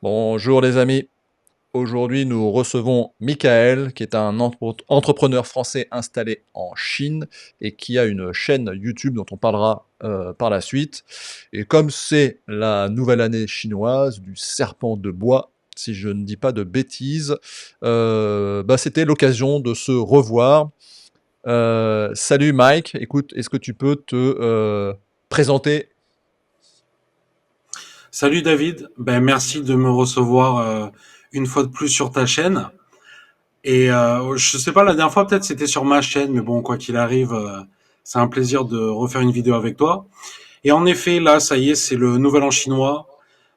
Bonjour les amis. Aujourd'hui, nous recevons Michael, qui est un entrepreneur français installé en Chine et qui a une chaîne YouTube dont on parlera par la suite. Et comme c'est la nouvelle année chinoise du serpent de bois, si je ne dis pas de bêtises, c'était l'occasion de se revoir. Salut Mike, écoute, est-ce que tu peux te présenter? Salut David, ben merci de me recevoir une fois de plus sur ta chaîne. Et je sais pas, la dernière fois peut-être c'était sur ma chaîne, mais bon, quoi qu'il arrive, c'est un plaisir de refaire une vidéo avec toi. Et en effet, là, ça y est, c'est le Nouvel An chinois.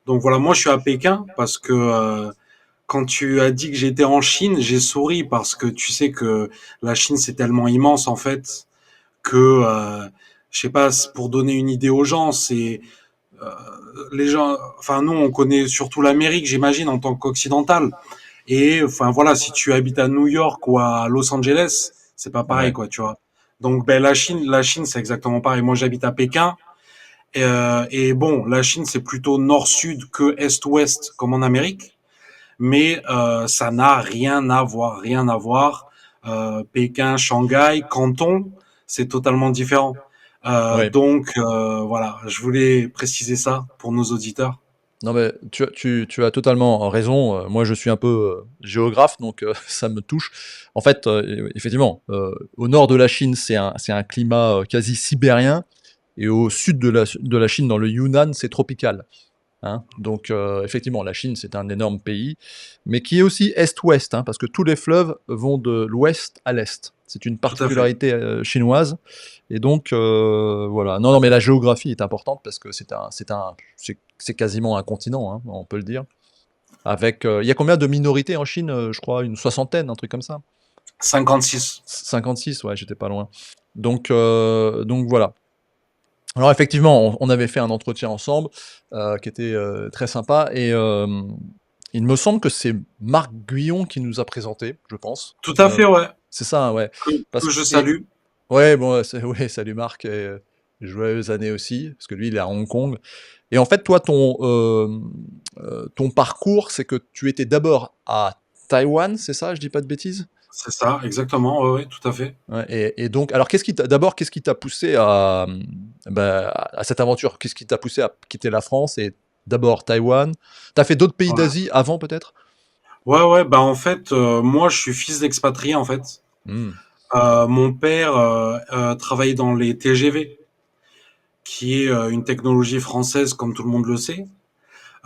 Donc voilà, moi je suis à Pékin parce que quand tu as dit que j'étais en Chine, j'ai souri parce que tu sais que la Chine c'est tellement immense en fait que je sais pas, pour donner une idée aux gens, c'est euh, les gens, enfin nous on connaît surtout l'Amérique, j'imagine en tant qu'occidental. Et enfin voilà, si tu habites à New York ou à Los Angeles, c'est pas pareil Ouais, quoi, tu vois. Donc ben la Chine c'est exactement pareil. Moi j'habite à Pékin et bon, la Chine c'est plutôt nord-sud que est-ouest comme en Amérique, mais ça n'a rien à voir, rien à voir. Pékin, Shanghai, Canton, c'est totalement différent. ouais. Donc voilà, je voulais préciser ça pour nos auditeurs. Non mais tu as totalement raison. Moi je suis un peu géographe, donc ça me touche. En fait, effectivement, au nord de la Chine, c'est un climat quasi sibérien, et au sud de la Chine, dans le Yunnan, c'est tropical. Hein. Donc effectivement, la Chine, c'est un énorme pays, mais qui est aussi est-ouest, hein, parce que tous les fleuves vont de l'ouest à l'est. C'est une Tout à fait. particularité chinoise. Et donc, voilà. Non, non, mais la géographie est importante parce que c'est quasiment un continent, hein, on peut le dire. Avec, il y a combien de minorités en Chine? Je crois une soixantaine, un truc comme ça. 56. 56, ouais, j'étais pas loin. Donc voilà. Alors effectivement, on avait fait un entretien ensemble qui était très sympa, et il me semble que c'est Marc Guyon qui nous a présenté, je pense. Tout à fait, ouais. C'est ça, ouais. Que, Parce que que, je et salue. ouais, bon, ouais, salut Marc, et joyeuses années aussi, parce que lui, il est à Hong Kong. Et en fait, toi, ton parcours, c'est que tu étais d'abord à Taïwan, c'est ça, je dis pas de bêtises? C'est ça, exactement. Ouais, ouais, tout à fait. Ouais, et donc, alors, qu'est-ce qui t'a poussé à cette aventure? Qu'est-ce qui t'a poussé à quitter la France et d'abord Taïwan? T'as fait d'autres pays Ouais. d'Asie avant, peut-être? Ouais, ouais, bah en fait, moi je suis fils d'expatrié en fait. Hmm. Mon père travaillait dans les TGV, qui est une technologie française comme tout le monde le sait.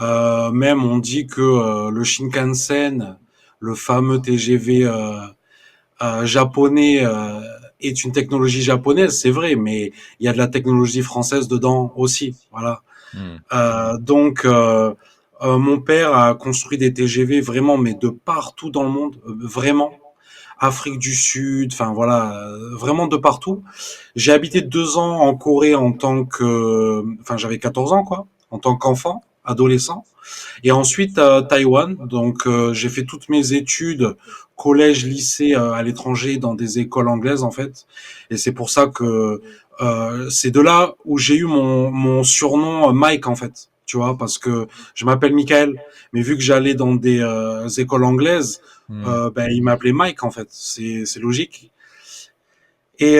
Même on dit que le Shinkansen, le fameux TGV japonais, est une technologie japonaise, c'est vrai, mais il y a de la technologie française dedans aussi. Voilà. Hmm. Mon père a construit des TGV vraiment, mais de partout dans le monde, vraiment. Afrique du Sud, enfin voilà, vraiment de partout. J'ai habité 2 ans en Corée en tant que, enfin j'avais 14 ans quoi, en tant qu'enfant, adolescent. Et ensuite Taïwan, donc j'ai fait toutes mes études, collège, lycée à l'étranger dans des écoles anglaises en fait. Et c'est pour ça que c'est de là où j'ai eu mon surnom Mike en fait. Tu vois, parce que je m'appelle Michael, mais vu que j'allais dans des écoles anglaises, Hmm. ben il m'appelait Mike en fait. C'est logique. Et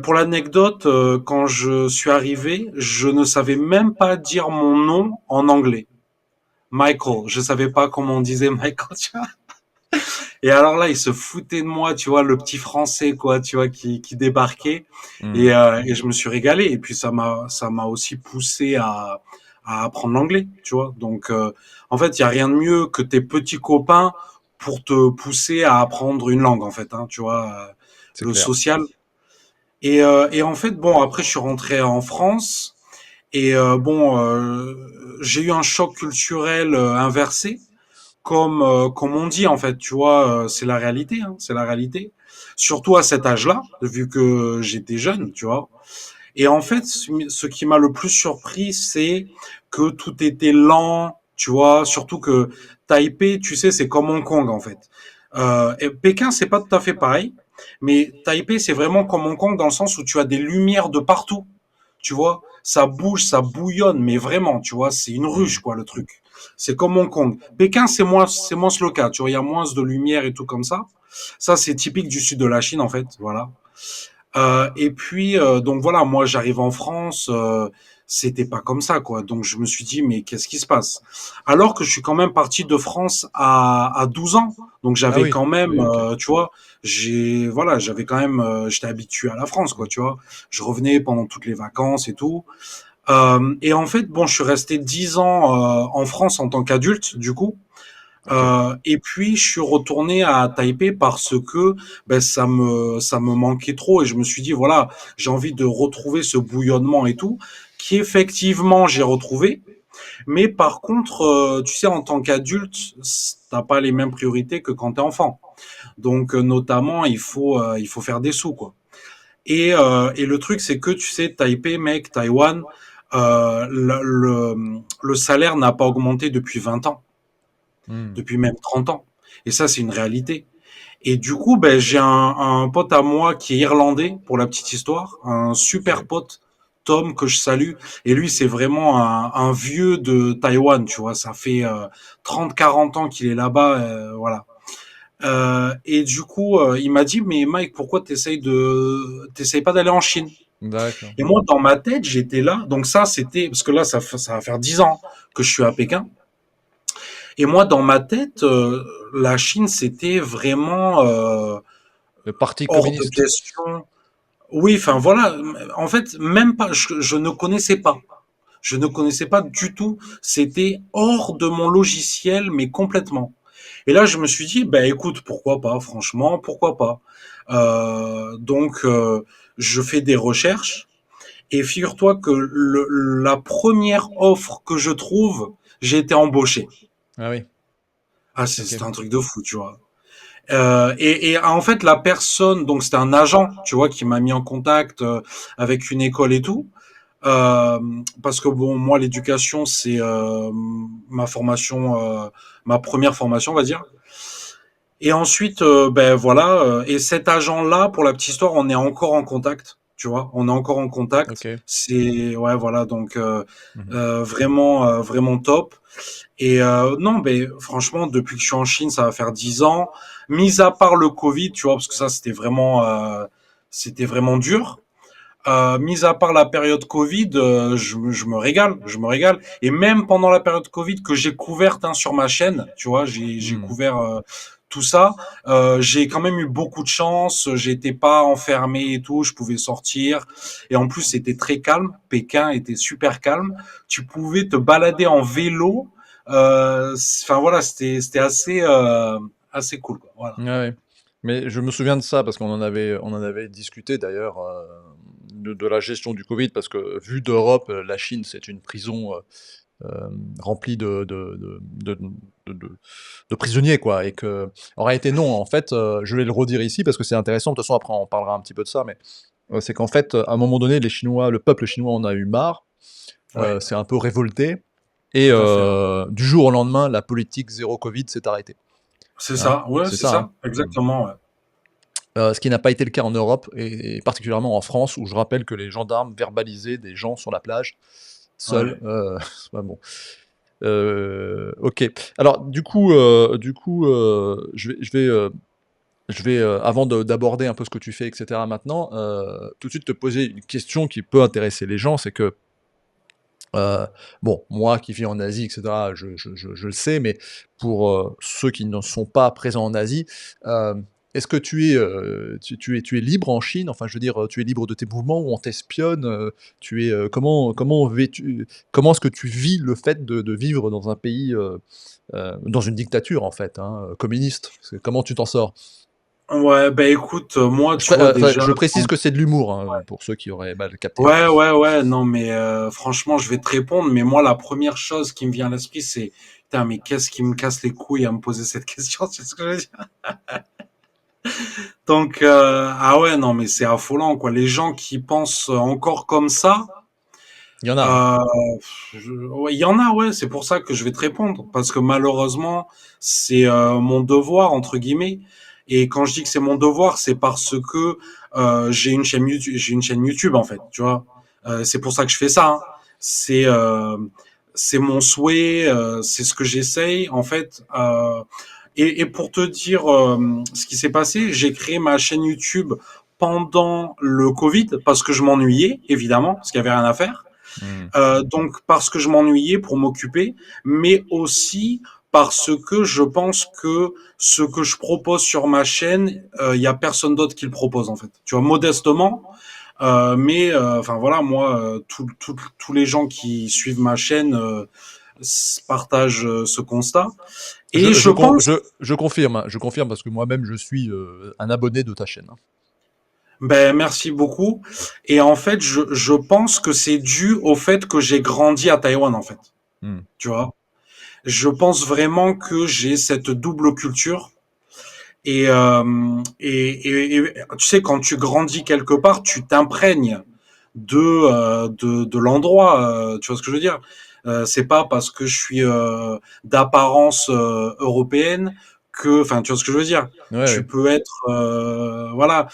pour l'anecdote, quand je suis arrivé, je ne savais même pas dire mon nom en anglais. Michael. Je savais pas comment on disait Michael, tu vois. Et alors là, il se foutait de moi, tu vois, le petit français, quoi, tu vois, qui débarquait. Hmm. Et je me suis régalé. Et puis ça m'a aussi poussé à apprendre l'anglais, tu vois. Donc, en fait, il y a rien de mieux que tes petits copains pour te pousser à apprendre une langue, en fait, hein, tu vois, C'est le clair. social. Et en fait, bon, après, je suis rentré en France. Et bon, j'ai eu un choc culturel inversé, comme on dit en fait, tu vois, c'est la réalité, hein, c'est la réalité. Surtout à cet âge-là, vu que j'étais jeune, tu vois. Et en fait, ce qui m'a le plus surpris, c'est que tout était lent, tu vois. Surtout que Taipei, tu sais, c'est comme Hong Kong en fait. Et Pékin, c'est pas tout à fait pareil, mais Taipei, c'est vraiment comme Hong Kong dans le sens où tu as des lumières de partout. tu vois. Ça bouge, ça bouillonne, mais vraiment, tu vois, c'est une ruche, Hmm. quoi, le truc. C'est comme Hong Kong. Pékin, c'est moins le cas, tu vois, il y a moins de lumière et tout comme ça. Ça, c'est typique du sud de la Chine, en fait, voilà. Et puis, donc voilà, moi, j'arrive en France, c'était pas comme ça, quoi. Donc, je me suis dit, mais qu'est-ce qui se passe? Alors que je suis quand même parti de France à 12 ans. Donc, Ah j'avais oui, quand même, oui, ok. tu vois, voilà, j'avais quand même, j'étais habitué à la France, quoi, Hmm. tu vois. Je revenais pendant toutes les vacances et tout. Et en fait, bon, je suis resté 10 ans en France en tant qu'adulte, du coup. Ok. Et puis je suis retourné à Taipei parce que ben, ça me manquait trop et je me suis dit voilà, j'ai envie de retrouver ce bouillonnement et tout qui effectivement j'ai retrouvé, mais par contre tu sais en tant qu'adulte t'as pas les mêmes priorités que quand t'es enfant, donc notamment il faut faire des sous quoi. Et le truc c'est que tu sais Taipei mec Taïwan le salaire n'a pas augmenté depuis 20 ans, Hmm. depuis même 30 ans. Et ça, c'est une réalité. Et du coup, ben, j'ai un pote à moi qui est irlandais, pour la petite histoire, un super Ok. pote, Tom, que je salue. Et lui, c'est vraiment un vieux de Taïwan, tu vois. Ça fait 30-40 ans qu'il est là-bas, voilà. Et du coup, il m'a dit, mais Mike, pourquoi t'essayes pas d'aller en Chine? D'accord. Et moi, dans ma tête, j'étais là. Donc ça, c'était, parce que là, ça va faire 10 ans que je suis à Pékin. Et moi, dans ma tête, la Chine, c'était vraiment Le Parti hors de communiste. question. Oui, enfin voilà. En fait, même pas. Je ne connaissais pas. Je ne connaissais pas du tout. C'était hors de mon logiciel, mais complètement. Et là, je me suis dit, bah écoute, pourquoi pas? Franchement, pourquoi pas? Donc, je fais des recherches. Et figure-toi que la première offre que je trouve, j'ai été embauché. Ah oui, Ah, ok. c'est un truc de fou, tu vois. En fait, la personne, donc c'était un agent, tu vois, qui m'a mis en contact avec une école et tout. Euh, Parce que bon, moi, l'éducation, c'est ma formation, ma première formation, on va dire. Et ensuite, ben voilà. Et cet agent-là, pour la petite histoire, on est encore en contact. Tu vois, on est encore en contact. Ok. C'est ouais, voilà. Donc Mhm. vraiment, vraiment top. Et non, mais franchement, depuis que je suis en Chine, ça va faire 10 ans. Mis à part le Covid, tu vois, parce que ça, c'était vraiment dur. Mis à part la période Covid, je me régale, je me régale. Et même pendant la période Covid que j'ai couverte hein, sur ma chaîne, tu vois, j'ai Hmm. couvert tout ça. J'ai quand même eu beaucoup de chance. J'étais pas enfermé et tout. Je pouvais sortir. Et en plus, c'était très calme. Pékin était super calme. Tu pouvais te balader en vélo. Enfin voilà, c'était assez cool. Quoi. Voilà. Ouais, ouais. Mais je me souviens de ça parce on en avait discuté d'ailleurs, de la gestion du Covid parce que vu d'Europe, la Chine, c'est une prison, remplie de prisonniers quoi et que en réalité non, en fait, je vais le redire ici parce que c'est intéressant, de toute façon après on parlera un petit peu de ça, mais, c'est qu'en fait, à un moment donné, le peuple chinois en a eu marre, Ouais, s'est un peu révolté et tout à fait. Ouais. du jour au lendemain, la politique zéro Covid s'est arrêtée, C'est hein. ça. Ouais, C'est c'est ça, hein. ça. Mmh. Exactement. Ouais. Ce qui n'a pas été le cas en Europe et particulièrement en France où je rappelle que les gendarmes verbalisaient des gens sur la plage, seuls, Ouais. ouais bon, OK. Alors du coup, je vais, avant d'aborder un peu ce que tu fais et cetera maintenant, tout de suite te poser une question qui peut intéresser les gens. C'est que, bon, moi qui vis en Asie et cetera, je le sais, mais pour, ceux qui ne sont pas présents en Asie, est-ce que tu es libre en Chine? Enfin, je veux dire, tu es libre de tes mouvements ou on t'espionne? Comment est-ce que tu vis le fait de vivre dans un pays, dans une dictature en fait, hein, communiste? Comment tu t'en sors? Ouais, bah écoute, moi, tu vois Enfin, déjà, je précise quand- que c'est de l'humour, hein, pour ceux qui auraient mal capté. ouais, ouais, ouais, non, mais franchement, je vais te répondre, mais moi, la première chose qui me vient à l'esprit, c'est, putain, mais qu'est-ce qui me casse les couilles à me poser cette question, c'est ce que je veux dire. Donc, ah ouais, non, mais c'est affolant, quoi. Les gens qui pensent encore comme ça, Il y en a, hein. euh, ouais, il y en a, ouais, c'est pour ça que je vais te répondre, parce que malheureusement, c'est mon devoir, entre guillemets. Et quand je dis que c'est mon devoir, c'est parce que j'ai une chaîne YouTube, en fait, tu vois. C'est pour ça que je fais ça, hein. C'est euh, c'est mon souhait, c'est ce que j'essaye en fait. Et pour te dire ce qui s'est passé, j'ai créé ma chaîne YouTube pendant le Covid parce que je m'ennuyais, évidemment, parce qu'il y avait rien à faire. Hmm. Donc parce que je m'ennuyais pour m'occuper, mais aussi parce que je pense que ce que je propose sur ma chaîne, il y a personne d'autre qui le propose en fait. Tu vois, modestement, mais enfin voilà, moi, tous les gens qui suivent ma chaîne partagent ce constat. Et je pense, Je confirme parce que moi-même je suis un abonné de ta chaîne, hein. ben merci beaucoup. Et en fait, je pense que c'est dû au fait que j'ai grandi à Taïwan en fait. Hmm. Tu vois, je pense vraiment que j'ai cette double culture. Et tu sais, quand tu grandis quelque part, tu t'imprègnes de l'endroit. Tu vois ce que je veux dire? C'est pas parce que je suis d'apparence européenne que, enfin, tu vois ce que je veux dire? Ouais, Tu ouais. peux être, voilà,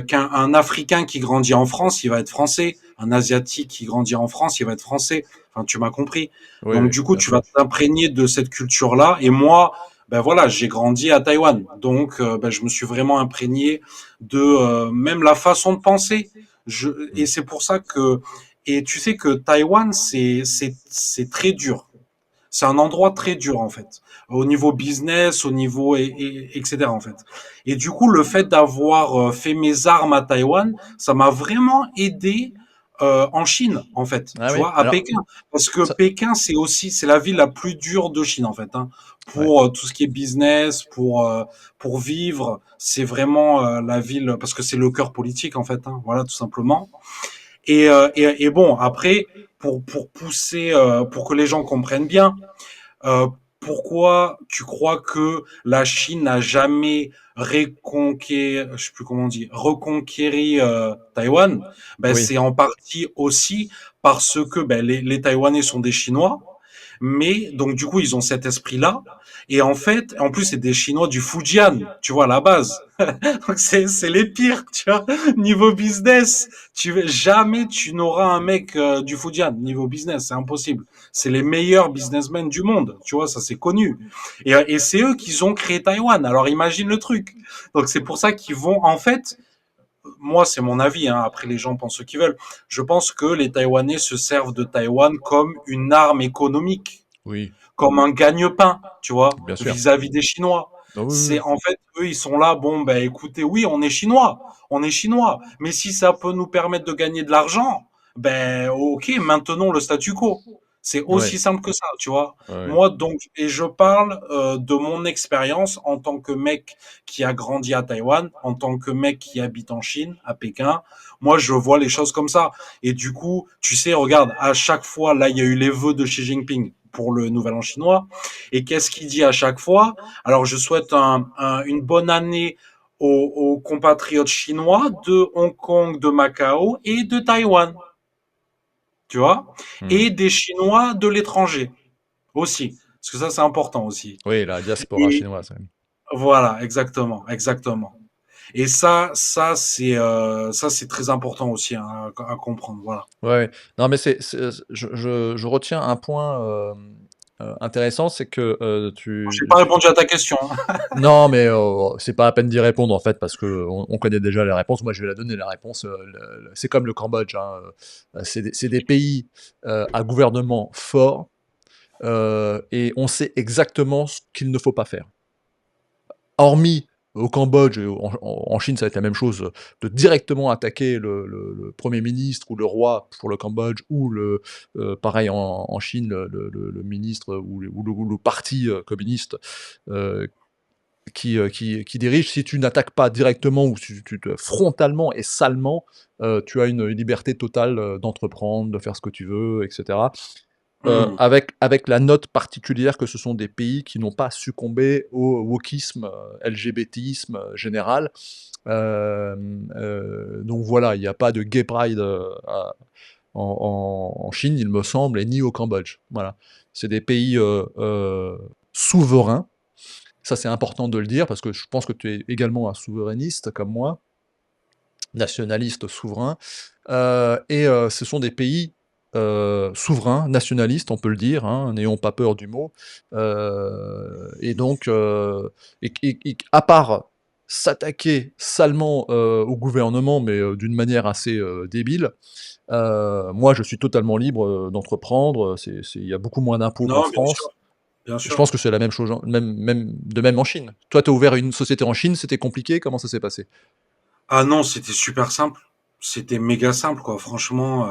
qu'un un Africain qui grandit en France, il va être français. Un Asiatique qui grandit en France, il va être français. Enfin, tu m'as compris. Oui, Donc, oui, du coup, bien tu sûr. vas t'imprégner de cette culture-là. Et moi, ben voilà, j'ai grandi à Taïwan, donc ben, je me suis vraiment imprégné de même la façon de penser. Et Hmm. c'est pour ça que, et tu sais que Taïwan, c'est très dur. C'est un endroit très dur en fait, au niveau business, au niveau etc. en fait. Et du coup, le fait d'avoir fait mes armes à Taïwan, ça m'a vraiment aidé en Chine en fait. Ah Tu oui. vois, à Alors, Pékin, parce que ça, Pékin c'est la ville la plus dure de Chine en fait. Hein, ouais. pour tout ce qui est business, pour vivre, c'est vraiment la ville parce que c'est le cœur politique en fait. Hein, voilà, tout simplement. Et bon, après, pour pousser, pour que les gens comprennent bien, euh, pourquoi tu crois que la Chine n'a jamais reconquéri, je sais plus comment on dit, reconquéri Taïwan? Ben, Oui, c'est en partie aussi parce que ben, les Taïwanais sont des Chinois, mais donc du coup ils ont cet esprit-là. Et en fait, en plus c'est des Chinois du Fujian, tu vois, à la base. Donc c'est les pires, tu vois. Niveau business, jamais tu n'auras un mec du Fujian niveau business, c'est impossible. C'est les meilleurs businessmen du monde, tu vois, ça c'est connu. Et c'est eux qui ont créé Taïwan. Alors imagine le truc. Donc c'est pour ça qu'ils vont, en fait, moi c'est mon avis. Hein, après les gens pensent ce qu'ils veulent. Je pense que les Taïwanais se servent de Taïwan comme une arme économique, oui, comme un gagne-pain, tu vois, bien sûr. vis-à-vis des Chinois. Ah oui, oui, C'est oui. en fait eux ils sont là, bon ben écoutez, oui on est chinois, mais si ça peut nous permettre de gagner de l'argent, ben ok, maintenons le statu quo. C'est Ouais, aussi simple que ça, tu vois. ouais, ouais. Moi donc, et je parle de mon expérience en tant que mec qui a grandi à Taïwan, en tant que mec qui habite en Chine, à Pékin. Moi je vois les choses comme ça. Et du coup, tu sais, regarde, à chaque fois, là il y a eu les vœux de Xi Jinping pour le Nouvel An chinois. Et qu'est-ce qu'il dit à chaque fois? Alors, je souhaite une bonne année aux compatriotes chinois de Hong Kong, de Macao et de Taïwan, tu vois, Hmm. et des Chinois de l'étranger aussi, parce que ça, c'est important aussi. Oui, la diaspora Et chinoise. Ouais, voilà, exactement, exactement. Et ça, c'est très important aussi hein, à comprendre. Voilà. ouais, ouais. Non, mais je retiens un point intéressant, c'est que J'ai pas répondu à ta question. Hein. non, mais c'est pas à peine d'y répondre en fait, parce que on connaît déjà les réponses. Moi, je vais la donner la réponse. C'est comme le Cambodge, hein, c'est des pays à gouvernement fort, et on sait exactement ce qu'il ne faut pas faire. Hormis au Cambodge et en Chine, ça va être la même chose, de directement attaquer le 1er ministre ou le roi pour le Cambodge, ou pareil en Chine, le ministre ou le parti, communiste, heu, qui dirige. Si tu n'attaques pas directement, ou si tu te frontalement et salement, tu as une liberté totale, d'entreprendre, de faire ce que tu veux, et cetera. Hmm. Avec la note particulière que ce sont des pays qui n'ont pas succombé au wokisme, LGBTisme, général. Donc voilà, il y a pas de gay pride, en Chine, il me semble, et ni au Cambodge. Voilà. C'est des pays, souverains. Ça, c'est important de le dire parce que je pense que tu es également un souverainiste comme moi. nationalistes souverains. Ce sont des pays souverains, nationalistes, on peut le dire, hein, n'ayons pas peur du mot. Et donc, à part s'attaquer salement au gouvernement, mais d'une manière assez débile, moi je suis totalement libre d'entreprendre. Il y a beaucoup moins d'impôts qu'en Non, bien sûr, France. bien Je sûr. pense que c'est la même chose, même en Chine. Toi, tu as ouvert une société en Chine, c'était compliqué, comment ça s'est passé? Ah non, c'était super simple. C'était méga simple, quoi. Franchement,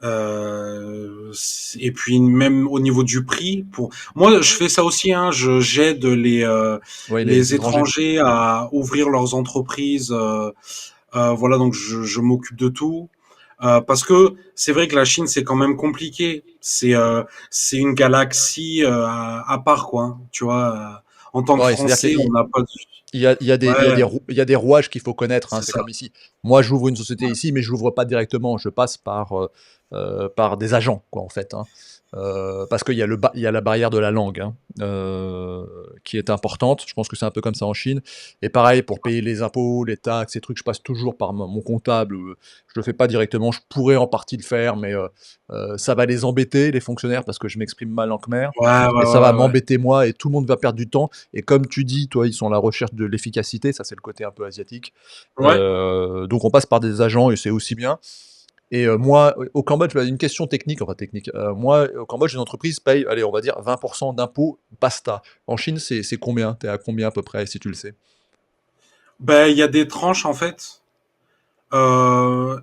Hmm. et puis même au niveau du prix, pour moi, je fais ça aussi. Hein, j'aide Oui, les les étrangers. étrangers à ouvrir leurs entreprises. Voilà, donc je m'occupe de tout. Parce que c'est vrai que la Chine, c'est quand même compliqué. C'est une galaxie à part, quoi. Hein, tu vois, en tant que Ouais, c'est-à-dire Français, on qu'il n'a pas de... il y a Ouais, il y a des rouages qu'il faut connaître, hein, c'est c'est ça. comme ici. Moi, j'ouvre une société ici, mais je l'ouvre pas directement, je passe par des agents, quoi, en fait, hein. Parce qu'il y a la barrière de la langue, hein, qui est importante. Je pense que c'est un peu comme ça en Chine. Et pareil, pour payer les impôts, les taxes, ces trucs, je passe toujours par mon comptable. Je le fais pas directement. Je pourrais en partie le faire, mais ça va les embêter, les fonctionnaires, parce que je m'exprime mal en khmer. Ouais, ouais, Et ça ouais, va ouais, ouais. m'embêter moi, et tout le monde va perdre du temps. Et comme tu dis, toi, ils sont à la recherche de l'efficacité, ça c'est le côté un peu asiatique. Ouais. Donc on passe par des agents et c'est aussi bien. Et moi, au Cambodge, bah, une question technique, enfin technique. Moi, au Cambodge, une entreprise paye, allez, on va dire 20% d'impôts, basta. En Chine, c'est combien? T'es à combien à peu près, si tu le sais? Ben, il y a des tranches en fait. En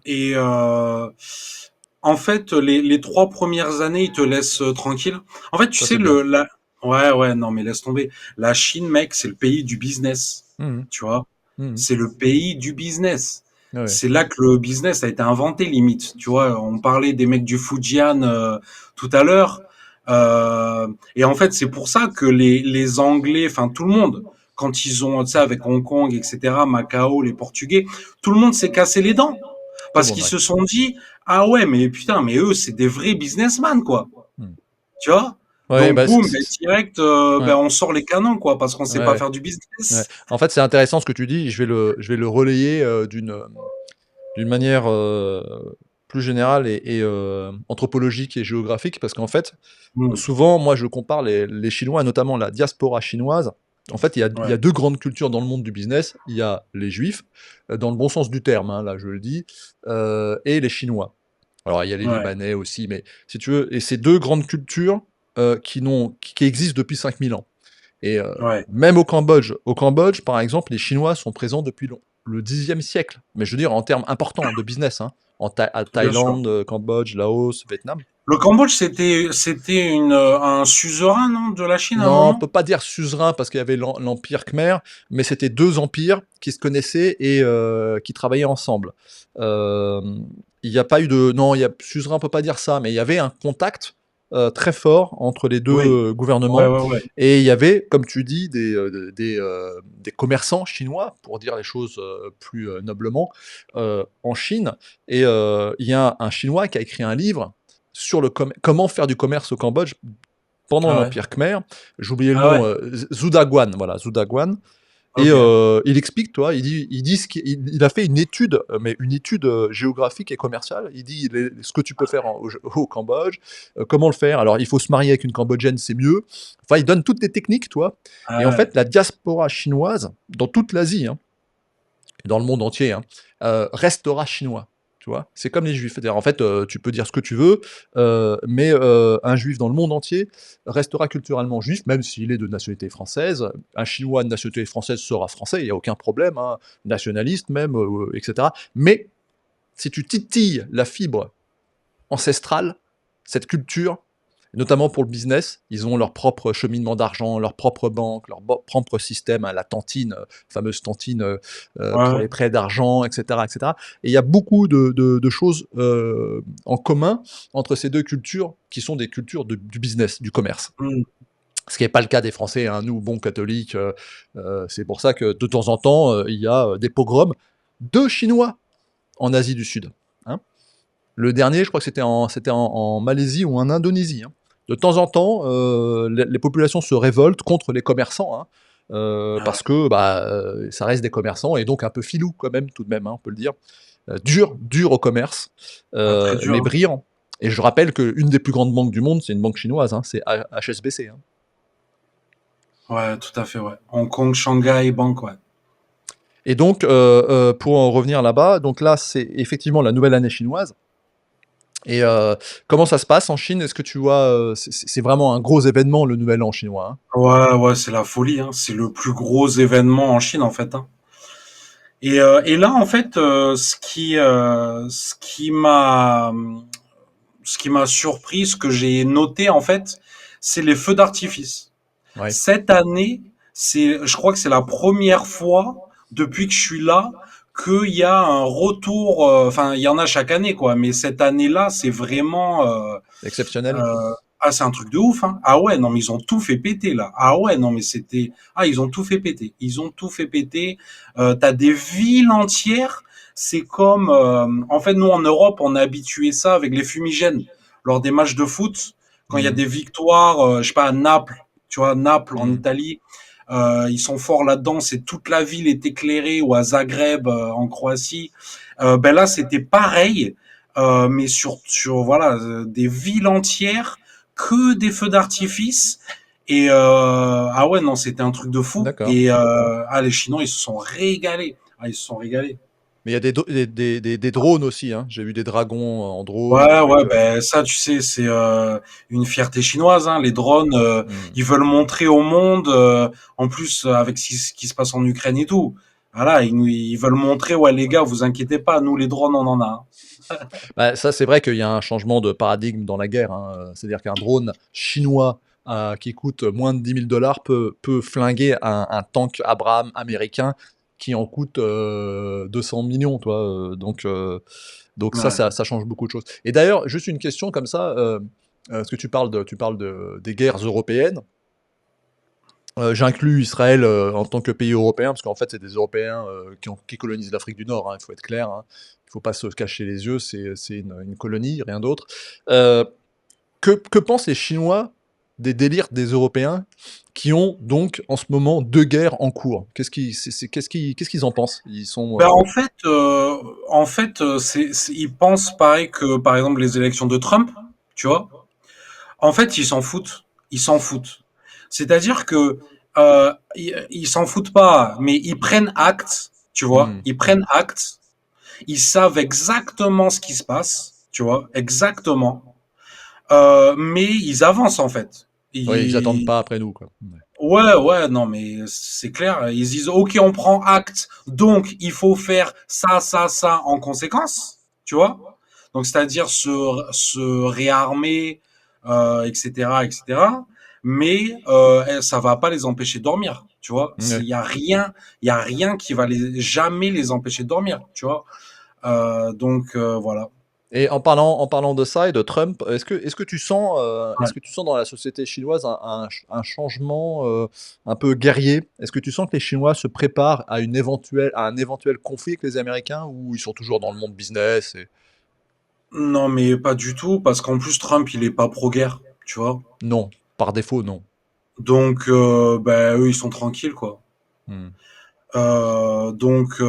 fait, les 3 premières années, ils te laissent tranquille. En fait, tu Ça, sais, c'est bien. ouais, ouais, non, mais laisse tomber. La Chine, mec, c'est le pays du business. Mhm. Tu vois? Mhm. C'est le pays du business. Ouais. C'est là que le business a été inventé, limite. Tu vois, on parlait des mecs du Fujian tout à l'heure. Et en fait, c'est pour ça que les Anglais, enfin tout le monde, quand ils ont, tu sais, avec Hong Kong, etc., Macao, les Portugais, tout le monde s'est cassé les dents. Tout le Parce monde, qu'ils ouais. se sont dit, ah ouais, mais putain, mais eux, c'est des vrais businessmen, quoi. Mhm. Tu vois? Ouais, Donc, bah, boum, ben, direct, ouais, ben, on sort les canons, quoi, parce qu'on sait pas ouais, faire du ouais. business. En fait, c'est intéressant ce que tu dis. Je vais le relayer d'une manière plus générale et anthropologique et géographique, parce qu'en fait, Hmm. souvent, moi, je compare les Chinois, notamment la diaspora chinoise. En fait, il y Ouais, a deux grandes cultures dans le monde du business. Il y a les Juifs, dans le bon sens du terme, hein, là, je le dis, et les Chinois. Alors, il y a les ouais, Libanais aussi, mais si tu veux, et ces deux grandes cultures qui existent depuis 5000 ans. Et ouais, même au Cambodge, par exemple, les Chinois sont présents depuis le Xe siècle. Mais je veux dire, en termes importants de business, hein, à bien sûr. Thaïlande, Cambodge, Laos, Vietnam. Le Cambodge, c'était un suzerain, non, de la Chine à un Non, on peut moment? pas dire suzerain parce qu'il y avait l'Empire Khmer, mais c'était deux empires qui se connaissaient et qui travaillaient ensemble. Euh, il n'y a pas eu de... Non, suzerain, on peut pas dire ça, mais il y avait un contact très fort entre les deux Oui. Ouais, gouvernements. ouais, ouais. Et il y avait, comme tu dis, des commerçants chinois, pour dire les choses plus noblement, en Chine. Et il y a un Chinois qui a écrit un livre sur comment faire du commerce au Cambodge pendant Ah ouais. l'Empire Khmer. J'ai oublié le Ah nom, ouais. Zhudaguan, voilà, Zhudaguan. Et Ok. il explique, toi, il dit il a fait une étude, mais une étude géographique et commerciale. Il dit ce que tu peux faire au Cambodge, comment le faire. Alors, il faut se marier avec une Cambodgienne, c'est mieux. Enfin, il donne toutes les techniques, toi. Ah Et en ouais. fait, la diaspora chinoise, dans toute l'Asie, hein, et dans le monde entier, hein, restera chinois. Tu vois, c'est comme les juifs. C'est-à-dire, en fait, tu peux dire ce que tu veux, mais un juif dans le monde entier restera culturellement juif, même s'il est de nationalité française. Un chinois de nationalité française sera français, il n'y a aucun problème, hein, nationaliste même, etc. Mais si tu titilles la fibre ancestrale, cette culture, notamment pour le business, ils ont leur propre cheminement d'argent, leur propre banque, leur propre système, hein, la tantine, fameuse tantine Ouais, pour ouais. les prêts d'argent, etc., etc. Et il y a beaucoup de choses en commun entre ces deux cultures qui sont des cultures du business, du commerce. Hmm. Ce qui n'est pas le cas des Français, hein. Nous, bons catholiques, c'est pour ça que de temps en temps, il y a des pogroms de Chinois en Asie du Sud, hein. Le dernier, je crois que c'était en Malaisie ou en Indonésie, hein. De temps en temps, les populations se révoltent contre les commerçants, hein. Ouais, parce que bah, ça reste des commerçants et donc un peu filous quand même, tout de même, hein, on peut le dire. Dur au commerce, ouais, très dur, mais hein. brillant. Et je rappelle qu'une des plus grandes banques du monde, c'est une banque chinoise, hein, c'est HSBC. Hein. Ouais, tout à fait, ouais. Hong Kong, Shanghai, Bank, ouais. Et donc, pour en revenir là-bas, donc là, c'est effectivement la nouvelle année chinoise. Et comment ça se passe en Chine? Est-ce que tu vois, c'est vraiment un gros événement, le nouvel an chinois, hein? Ouais, ouais, c'est la folie, hein. C'est le plus gros événement en Chine, en fait, hein. Et là, en fait, ce qui m'a surpris, ce que j'ai noté, en fait, c'est les feux d'artifice. Ouais, Cette année, je crois que c'est la première fois depuis que je suis là qu'il y a un retour. Enfin, il y en a chaque année, quoi. Mais cette année-là, c'est vraiment. exceptionnel. Ah, c'est un truc de ouf, hein. Ah ouais, non, mais ils ont tout fait péter, là. Ah ouais, non, mais c'était. Ah, ils ont tout fait péter. Ils ont tout fait péter. T'as des villes entières. C'est comme. En fait, nous, en Europe, on a habitué ça avec les fumigènes. Lors des matchs de foot, quand il y a Mmh. des victoires, je sais pas, à Naples, tu vois, Naples en Mmh. Italie, ils sont forts là-dedans. C'est toute la ville est éclairée, ou à Zagreb en Croatie. Ben là, c'était pareil, mais sur voilà des villes entières, que des feux d'artifice. Et ah ouais, non, c'était un truc de fou. D'accord. Et les Chinois, ils se sont régalés. Ah, ils se sont régalés. Mais il y a des drones aussi, hein. J'ai vu des dragons en drone Ouais, avec, ouais, ben ça, tu sais, c'est une fierté chinoise, hein. Les drones, mmh. ils veulent montrer au monde, en plus avec ce qui se passe en Ukraine et tout. Voilà, ils veulent montrer, ouais, les gars, vous inquiétez pas, nous les drones, on en a, hein. Bah, ça, c'est vrai qu'il y a un changement de paradigme dans la guerre, hein, c'est-à-dire qu'un drone chinois, qui coûte moins de 10 000 $ peut flinguer un tank Abrams américain qui en coûte, 200 millions, tu vois? Donc ça, Ouais, ça change beaucoup de choses. Et d'ailleurs, juste une question comme ça, parce que tu parles des guerres européennes. J'inclus Israël, en tant que pays européen, parce qu'en fait, c'est des Européens, qui colonisent l'Afrique du Nord, hein, il faut être clair, hein. Il faut pas se cacher les yeux, c'est une colonie, rien d'autre. Heu, que pensent les Chinois des délires des Européens qui ont donc, en ce moment, 2 guerres en cours? Qu'est-ce qu'ils en pensent? Ils sont, ben ils pensent pareil que par exemple les élections de Trump, tu vois. En fait, ils s'en foutent. Ils s'en foutent. C'est-à-dire que ils s'en foutent pas, mais ils prennent acte, tu vois. mmh, Ils mmh. prennent acte. Ils savent exactement ce qui se passe, tu vois, exactement. Mais ils avancent en fait. Oui, ils attendent Ils, pas après nous, quoi. Ouais. Ouais, ouais, non, mais c'est clair. Ils disent, OK, on prend acte, donc il faut faire ça, ça, ça en conséquence, tu vois. Donc, c'est-à-dire se réarmer, etc., etc. Mais ça va pas les empêcher de dormir, tu vois. Ouais. Il y a rien qui va jamais les empêcher de dormir, tu vois. Donc, voilà. Et en parlant de ça et de Trump, Ouais. est-ce que tu sens dans la société chinoise un changement, un peu guerrier? Est-ce que tu sens que les Chinois se préparent à un éventuel conflit avec les Américains ou ils sont toujours dans le monde business et Non, mais pas du tout, parce qu'en plus, Trump, il est pas pro-guerre, tu vois. non, par défaut, non. Donc, bah, eux, ils sont tranquilles, quoi. Mmh. Donc,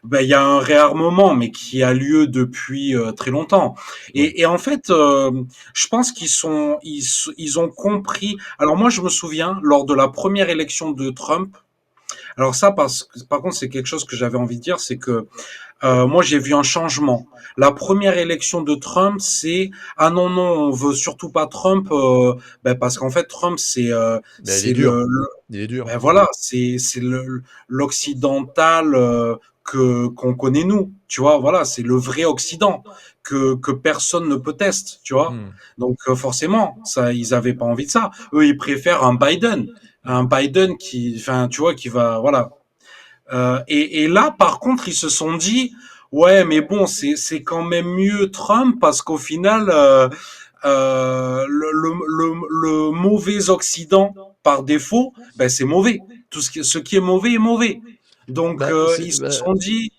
bah, il y a un réarmement, mais qui a lieu depuis très longtemps. Oui. Et en fait, je pense ils ont compris. Alors moi, je me souviens lors de la première élection de Trump. Alors ça, par contre, c'est quelque chose que j'avais envie de dire, c'est que moi, j'ai vu un changement. La première élection de Trump, c'est ah non non, on veut surtout pas Trump, ben parce qu'en fait Trump Beh, il est c'est dur, il est dur. ben voilà, c'est l'occidental que qu'on connaît nous, tu vois, voilà, c'est le vrai Occident que personne ne peut tester, tu vois. Mmh. Donc forcément, ça, ils avaient pas envie de ça. Eux, ils préfèrent un Biden qui, enfin, tu vois, qui va, voilà. Et là, par contre, ils se sont dit, ouais, mais bon, c'est quand même mieux Trump parce qu'au final, le mauvais Occident par défaut, ben c'est mauvais. Ce qui est mauvais est mauvais. Donc Bah, ils se bah, sont dit,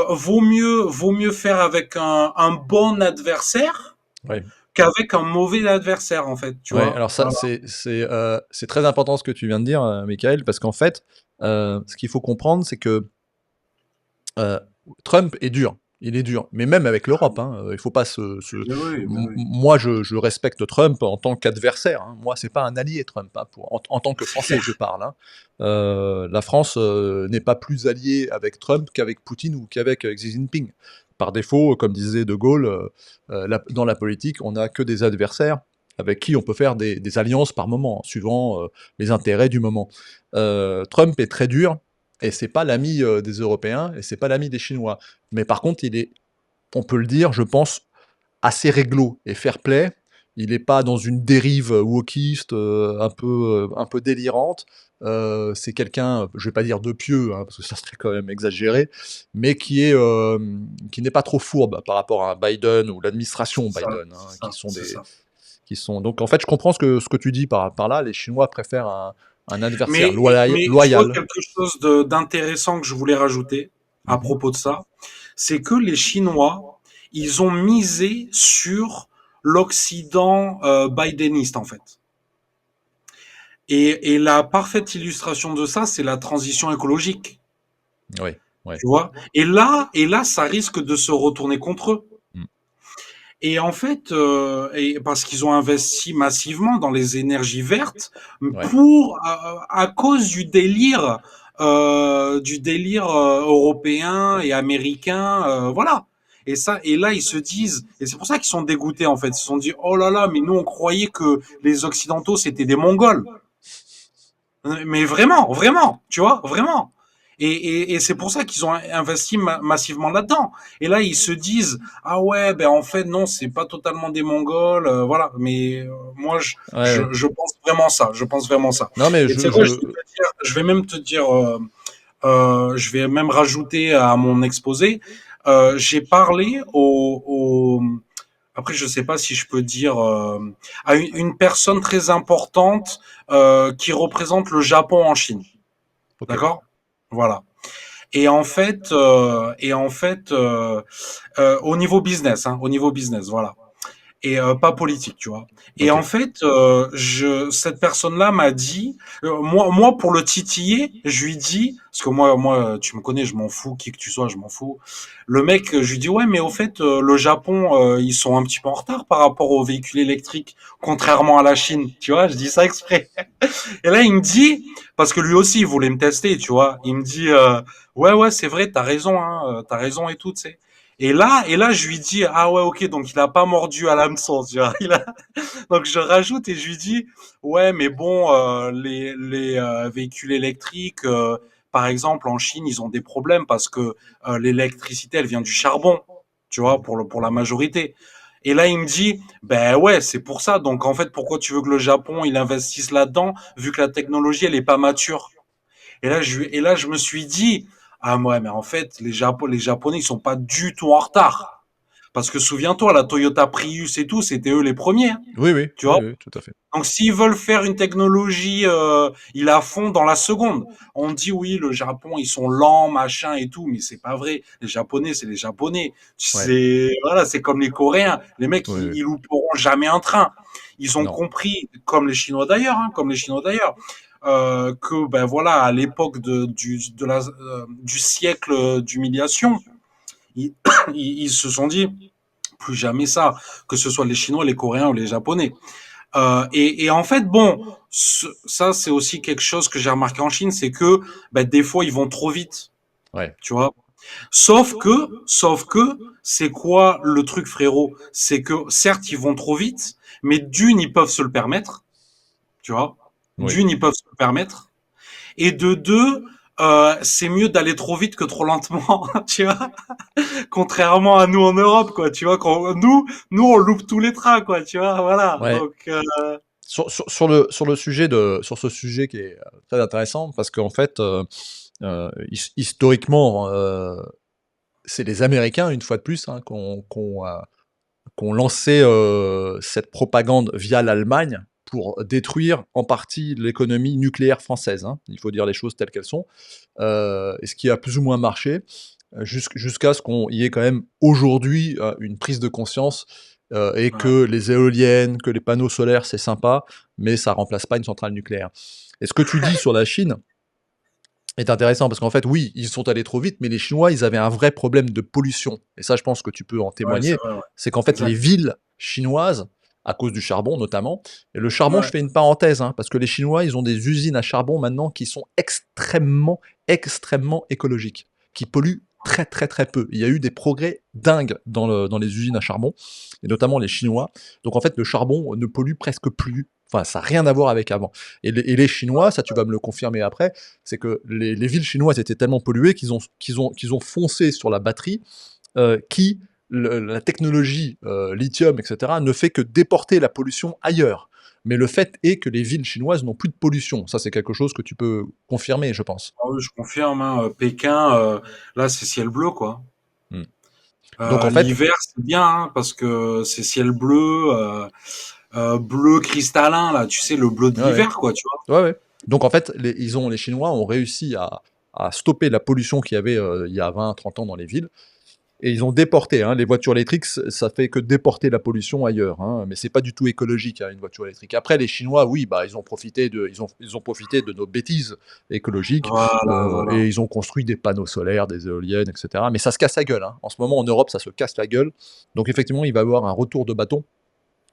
vaut mieux faire avec un bon adversaire ouais. qu'avec un mauvais adversaire, en fait, tu Ouais, vois? alors ça, Voilà. c'est très important ce que tu viens de dire, Michael, parce qu'en fait, ce qu'il faut comprendre, c'est que Heu, Trump est dur, il est dur, mais même avec l'Europe, hein, il faut pas Beh oui, beh oui. moi je respecte Trump en tant qu'adversaire, hein. Moi, c'est pas un allié Trump, hein, en tant que C'est Français, je clair. parle, hein. La France, n'est pas plus alliée avec Trump qu'avec Poutine ou qu'avec, Xi Jinping. Par défaut, comme disait De Gaulle, la dans la politique, on n'a que des adversaires avec qui on peut faire des alliances par moment, suivant, les intérêts du moment. Trump est très dur, et c'est pas l'ami, des Européens et c'est pas l'ami des Chinois. Mais par contre, il est, on peut le dire, je pense, assez réglo et fair-play. Il est pas dans une dérive, wokiste, un peu délirante. C'est quelqu'un, je vais pas dire de pieux, hein, parce que ça serait quand même exagéré, mais qui n'est pas trop fourbe par rapport à Biden ou l'administration C'est ça, Biden, c'est hein, ça, c'est ça. qui sont, donc en fait, je comprends ce que tu dis par là. Les Chinois préfèrent un adversaire Mais tu vois loyal. quelque chose d'intéressant que je voulais rajouter à Mmh. propos de ça, c'est que les Chinois, ils ont misé sur l'Occident bideniste en fait. Et la parfaite illustration de ça, c'est la transition écologique, Oui, ouais. tu vois. Et là, ça risque de se retourner contre eux. Mmh. Et en fait, et parce qu'ils ont investi massivement dans les énergies vertes Ouais. pour à cause du délire européen et américain, voilà. Et ça, et là ils se disent, et c'est pour ça qu'ils sont dégoûtés en fait. Ils se sont dit, oh là là, mais nous on croyait que les Occidentaux c'était des Mongols. Mais vraiment, vraiment, tu vois, vraiment. Et c'est pour ça qu'ils ont investi massivement là-dedans. Et là, ils se disent, ah ouais, ben en fait, non, c'est pas totalement des Mongols, voilà. Mais moi, Ouais, ouais. je pense vraiment ça. Je pense vraiment ça. Non, mais Et tu sais quoi, je vais même te dire, je vais même rajouter à mon exposé, j'ai parlé après, je sais pas si je peux dire à une personne très importante qui représente le Japon en Chine. OK. D'accord. Voilà. Et en fait, au niveau business, hein, au niveau business, voilà. Et pas politique, tu vois. Et en OK. fait, cette personne-là m'a dit, moi, pour le titiller, je lui dis, parce que moi, tu me connais, je m'en fous, qui que tu sois, je m'en fous. Le mec, je lui dis, ouais, mais au fait, le Japon, ils sont un petit peu en retard par rapport aux véhicules électriques, contrairement à la Chine, tu vois. Je dis ça exprès. Et là, il me dit, parce que lui aussi, il voulait me tester, tu vois. Il me dit, ouais, ouais, c'est vrai, t'as raison et tout, tu sais. Et là, je lui dis, ah ouais, ok, donc il a pas mordu à l'hameçon, tu vois. Donc je rajoute et je lui dis, ouais, mais bon, les véhicules électriques, par exemple, en Chine, ils ont des problèmes parce que l'électricité, elle vient du charbon, tu vois, pour la majorité. Et là, il me dit, ben ouais, c'est pour ça. Donc en fait, pourquoi tu veux que le Japon il investisse là-dedans, vu que la technologie elle est pas mature. Et là, je me suis dit, ah ouais, mais en fait, les Japonais ils sont pas du tout en retard. Parce que souviens-toi, la Toyota Prius et tout, c'était eux les premiers, hein, Oui, oui, tu oui, vois. oui, tout à fait. Donc s'ils veulent faire une technologie, ils la font dans la seconde. On dit oui, le Japon, ils sont lents, machin et tout, mais c'est pas vrai. Les Japonais, c'est les Japonais. Ouais. C'est voilà, c'est comme les Coréens. Les mecs, Oui, oui. ils louperont jamais un train. Ils ont Non. compris, comme les Chinois d'ailleurs, hein, comme les Chinois d'ailleurs, que ben voilà, à l'époque du siècle d'humiliation, ils, ils se sont dit plus jamais ça, que ce soit les Chinois, les Coréens ou les Japonais. Et en fait, bon, ça c'est aussi quelque chose que j'ai remarqué en Chine, c'est que ben, des fois ils vont trop vite, Ouais. tu vois. Sauf que, c'est quoi le truc, frérot? C'est que certes ils vont trop vite, mais d'une ils peuvent se le permettre, tu vois. Oui. D'une ils peuvent se le permettre, et de deux, c'est mieux d'aller trop vite que trop lentement, tu vois. Contrairement à nous en Europe, quoi, tu vois. Quand nous on loupe tous les trains, quoi, tu vois. Voilà. Ouais. Donc Sur ce sujet qui est, très intéressant, parce qu'en fait, historiquement, c'est les Américains, une fois de plus, hein, qui ont lancé, cette propagande via l'Allemagne pour détruire en partie l'économie nucléaire française, hein. Il faut dire les choses telles qu'elles sont. Et ce qui a plus ou moins marché, jusqu'à ce qu'on y ait quand même aujourd'hui, une prise de conscience et Ouais. que les éoliennes, que les panneaux solaires, c'est sympa, mais ça remplace pas une centrale nucléaire. Et ce que tu dis sur la Chine est intéressant parce qu'en fait, oui, ils sont allés trop vite, mais les Chinois, ils avaient un vrai problème de pollution. Et ça, je pense que tu peux en Ouais, c'est témoigner. vrai, ouais. C'est qu'en fait, les Exact. villes chinoises, à cause du charbon notamment, et le charbon, je Ouais. fais une parenthèse, hein, parce que les Chinois, ils ont des usines à charbon maintenant qui sont extrêmement, extrêmement écologiques, qui polluent très, très, très peu. Il y a eu des progrès dingues dans les usines à charbon, et notamment les Chinois. Donc en fait, le charbon ne pollue presque plus. Enfin, ça n'a rien à voir avec avant. Et les Chinois, ça tu vas me le confirmer après, c'est que les villes chinoises étaient tellement polluées qu'ils ont foncé sur la batterie, qui, la technologie lithium, etc., ne fait que déporter la pollution ailleurs. Mais le fait est que les villes chinoises n'ont plus de pollution. Ça, c'est quelque chose que tu peux confirmer, je pense. Ah oui, je confirme, hein, Pékin, là, c'est ciel bleu, quoi. Mm. Donc en fait, L'hiver, c'est bien, hein, parce que c'est ciel bleu, bleu cristallin, là, tu sais, le bleu de ouais, ouais, l'hiver, quoi, tu vois. ouais, ouais. Donc en fait, les Chinois ont réussi à stopper la pollution qu'il y avait il y a 20, 30 ans dans les villes. Et ils ont déporté, hein, les voitures électriques, ça fait que déporter la pollution ailleurs, hein, mais c'est pas du tout écologique, hein, une voiture électrique. Après, les Chinois, oui, bah, ils ont profité de nos bêtises écologiques, Voilà, voilà. et ils ont construit des panneaux solaires, des éoliennes, etc. Mais ça se casse la gueule, hein. En ce moment, en Europe, ça se casse la gueule. Donc effectivement, il va y avoir un retour de bâton.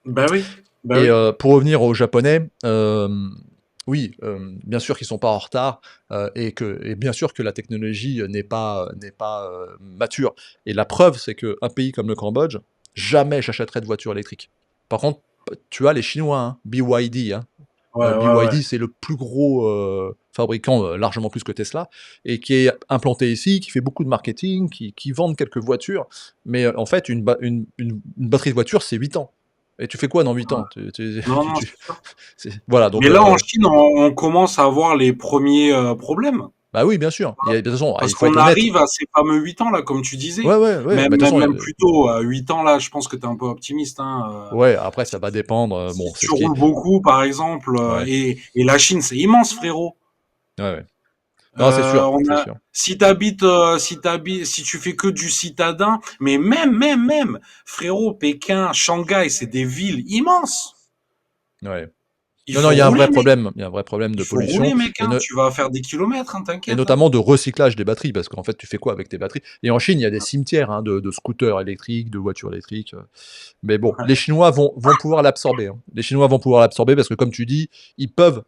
Ben oui, ben Et oui. pour revenir aux Japonais, oui, bien sûr qu'ils sont pas en retard, et bien sûr que la technologie n'est pas mature. Et la preuve, c'est qu'un pays comme le Cambodge, jamais j'achèterais de voiture électrique. Par contre, tu as les Chinois, hein, BYD, hein. Ouais, ouais, ouais. BYD, c'est le plus gros fabricant, largement plus que Tesla, et qui est implanté ici, qui fait beaucoup de marketing, qui vendent quelques voitures. Mais en fait, une batterie de voiture, c'est 8 ans. Et tu fais quoi dans 8 ans? Non, non, c'est sûr. Voilà, donc Mais là, en Chine, on commence à voir les premiers problèmes. bah oui, bien sûr. De toute façon, Parce il faut être qu'on honnête. arrive à ces fameux 8 ans, là, comme tu Ouais, disais. ouais, ouais. Même, Bah, de toute même, façon, même plus tôt, à 8 ans, là, je pense que tu es un peu optimiste, hein. ouais, après, ça Si, va dépendre. si Bon, c'est tu ce qui est. roules beaucoup, par exemple, Ouais, et la Chine, c'est immense, frérot. ouais, ouais. Non, c'est sûr, On c'est a, sûr. si tu fais que du citadin, mais même, frérot, Pékin, Shanghai, c'est des villes immenses. Ouais. Il Non, non, faut il y a un vrai rouler, mec. problème. Il y a un vrai problème de Il faut pollution. rouler, mec, Et, hein. ne- Tu vas faire des kilomètres, hein, et t'inquiète, hein. notamment de recyclage des batteries, parce qu'en fait, tu fais quoi avec tes batteries? Et en Chine, il y a des cimetières, hein, de scooters électriques, de voitures électriques. Mais bon, les Chinois vont pouvoir l'absorber, hein. Les Chinois vont pouvoir l'absorber parce que, comme tu dis, ils peuvent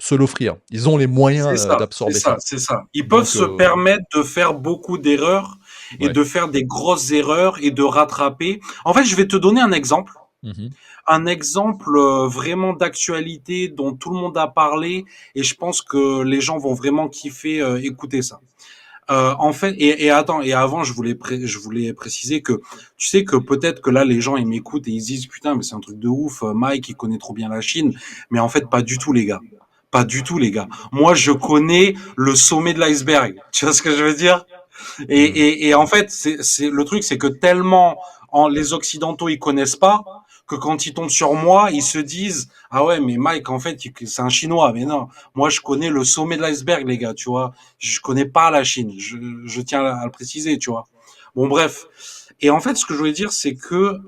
se l'offrir. Ils ont les moyens C'est ça, c'est d'absorber ça, ça. c'est ça. Ils peuvent Donc, se permettre de faire beaucoup d'erreurs et ouais. de faire des grosses erreurs et de rattraper. En fait, je vais te donner un exemple. Mhm. Un exemple vraiment d'actualité dont tout le monde a parlé et je pense que les gens vont vraiment kiffer écouter ça. En fait, et attends, et avant, je voulais préciser que tu sais que peut-être que là, les gens ils m'écoutent et ils se disent putain, mais c'est un truc de ouf. Mike, il connaît trop bien la Chine, mais en fait, pas du tout, les gars. Pas du tout, les gars. Moi, je connais le sommet de l'iceberg. Tu vois ce que je veux dire? Mhm. Et en fait, c'est le truc, c'est que tellement les Occidentaux ils connaissent pas que quand ils tombent sur moi, ils se disent ah ouais mais Mike en fait c'est un Chinois. Mais non, moi je connais le sommet de l'iceberg les gars, tu vois. Je connais pas la Chine. Je tiens à le préciser, tu vois. Bon bref. Et en fait, ce que je voulais dire, c'est que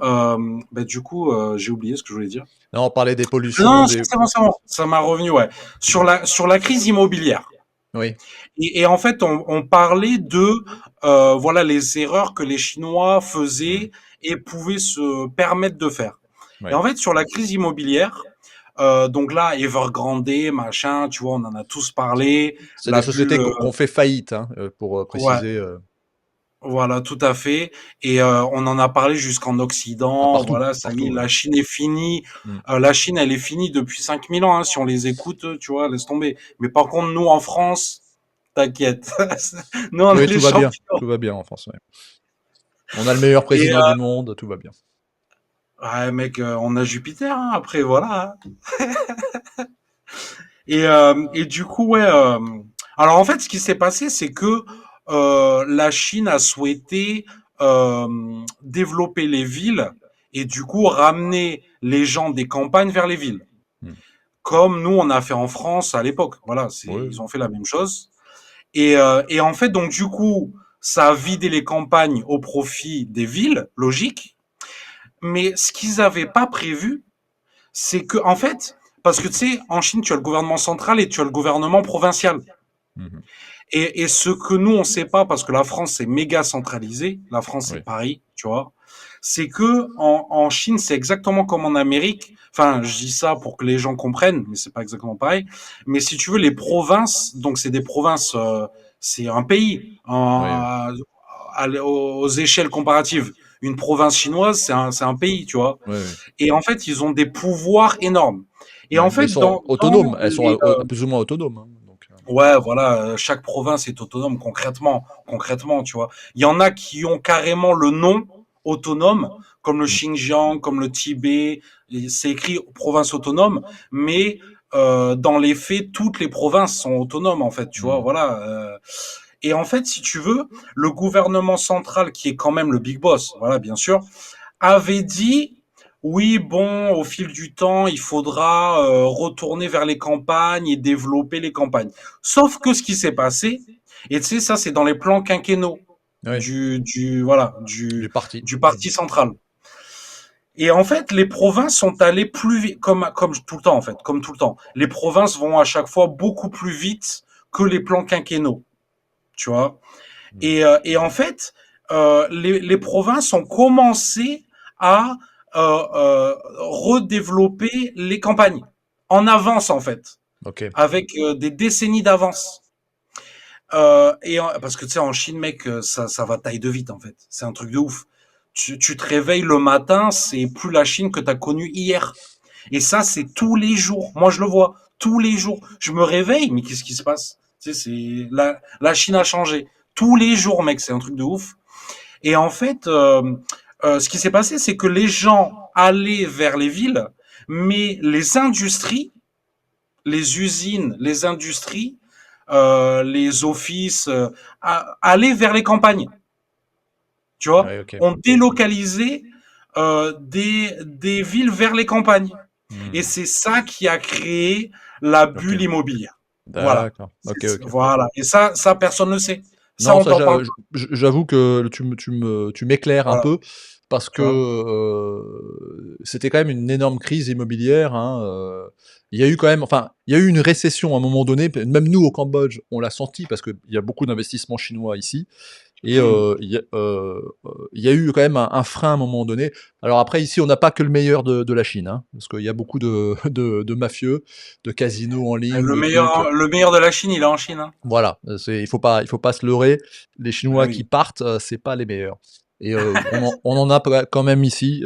bah, du coup, j'ai oublié ce que je voulais dire. Là, on parlait des Non, pollutions, des. c'est bon, c'est bon. Ça m'a revenu, ouais. Sur la crise immobilière. Oui. Et en fait, on parlait de voilà les erreurs que les Chinois Mhm. faisaient et pouvaient se permettre de faire. Et Ouais. en fait, sur la crise immobilière, donc là, Evergrande, machin, tu vois, on en a tous parlé. C'est des La sociétés bulle, qui ont fait faillite, hein, pour ouais, préciser, voilà, tout à fait. Et on en a parlé jusqu'en Occident. partout, Voilà, ça y partout. est, Ouais. la Chine est finie. Mm. La Chine, elle est finie depuis 5000 ans. Hein, si on les écoute, tu vois, laisse tomber. Mais par contre, nous, en France, t'inquiète. Nous, on est Oui, les tout va bien. champions. Tout va bien en France. Ouais. On a le meilleur Et président du monde, tout va bien. ouais, mec, on a Jupiter, hein, après, voilà. Hein. Et du coup, ouais. Alors, en fait, ce qui s'est passé, c'est que la Chine a souhaité développer les villes et du coup ramener les gens des campagnes vers les villes. Mm. Comme nous, on a fait en France à l'époque. Voilà, Oui. ils ont fait la même chose. Et en fait, donc, du coup, ça a vidé les campagnes au profit des villes, logique. Mais ce qu'ils avaient pas prévu, c'est que, en fait, parce que tu sais, en Chine, tu as le gouvernement central et tu as le gouvernement provincial. Mhm. Et ce que nous, on sait pas, parce que la France, c'est méga centralisé, la France, c'est Oui, Paris, tu vois, c'est que en Chine, c'est exactement comme en Amérique. Enfin, je dis ça pour que les gens comprennent, mais c'est pas exactement pareil. Mais si tu veux, les provinces, donc c'est des provinces, c'est un pays oui, aux échelles comparatives. Une province chinoise, c'est un pays, tu vois. oui, oui. Et en fait, ils ont des pouvoirs énormes. Et en Ouais, mais ils fait, sont dans autonomes, elles sont les, plus ou moins autonomes, hein, donc, ouais, voilà, chaque province est autonome concrètement, tu vois. Il y en a qui ont carrément le nom autonome, comme le mm, Xinjiang, comme le Tibet, et c'est écrit province autonome, mais dans les faits, toutes les provinces sont autonomes en fait, tu vois, mm. voilà. Et en fait, si tu veux, le gouvernement central, qui est quand même le big boss, voilà, bien sûr, avait dit oui, bon, au fil du temps, il faudra retourner vers les campagnes et développer les campagnes. Sauf que ce qui s'est passé, et tu sais, ça c'est dans les plans quinquennaux Oui, voilà, du parti. du parti central. Et en fait, les provinces sont allées plus vite, comme tout le temps en fait, comme tout le temps. Les provinces vont à chaque fois beaucoup plus vite que les plans quinquennaux, tu vois. Mm. Et en fait, les provinces ont commencé à redévelopper les campagnes en avance en fait, Ok. avec des décennies d'avance. Parce que tu sais, en Chine, mec, ça va taille de vite en fait. C'est un truc de ouf. Tu te réveilles le matin, c'est plus la Chine que tu as connue hier. Et ça, c'est tous les jours. Moi, je le vois tous les jours. Je me réveille, mais qu'est-ce qui se passe? Tu sais, c'est la Chine a changé tous les jours, mec. C'est un truc de ouf. Et en fait, ce qui s'est passé, c'est que les gens allaient vers les villes, mais les industries, les usines, les industries, les offices, allaient vers les campagnes. Tu vois, Ouais, ok. on délocalisait des villes vers les campagnes. Et Mm. c'est ça qui a créé la Ok. bulle immobilière. Voilà. D'accord. Ok, ok. Voilà. Et ça, personne ne sait. Ça, Non, on ça, t'en parle pas. j'avoue que tu m'éclaires un Voilà. peu parce que Tu vois. c'était quand même une énorme crise immobilière, hein. Il y a eu quand même, enfin, il y a eu une récession à un moment donné. Même nous au Cambodge, on l'a senti parce qu'il y a beaucoup d'investissements chinois ici. Et Hmm. il y a eu quand même un frein à un moment donné. Alors après, ici, on n'a pas que le meilleur de la Chine, hein, parce qu'il y a beaucoup de mafieux, de casinos en ligne, de trucs. Le meilleur de la Chine, il est en Chine. Hein. Voilà, il faut pas se leurrer. Les Ah Chinois qui oui. partent, c'est pas les meilleurs. Et on en a quand même ici.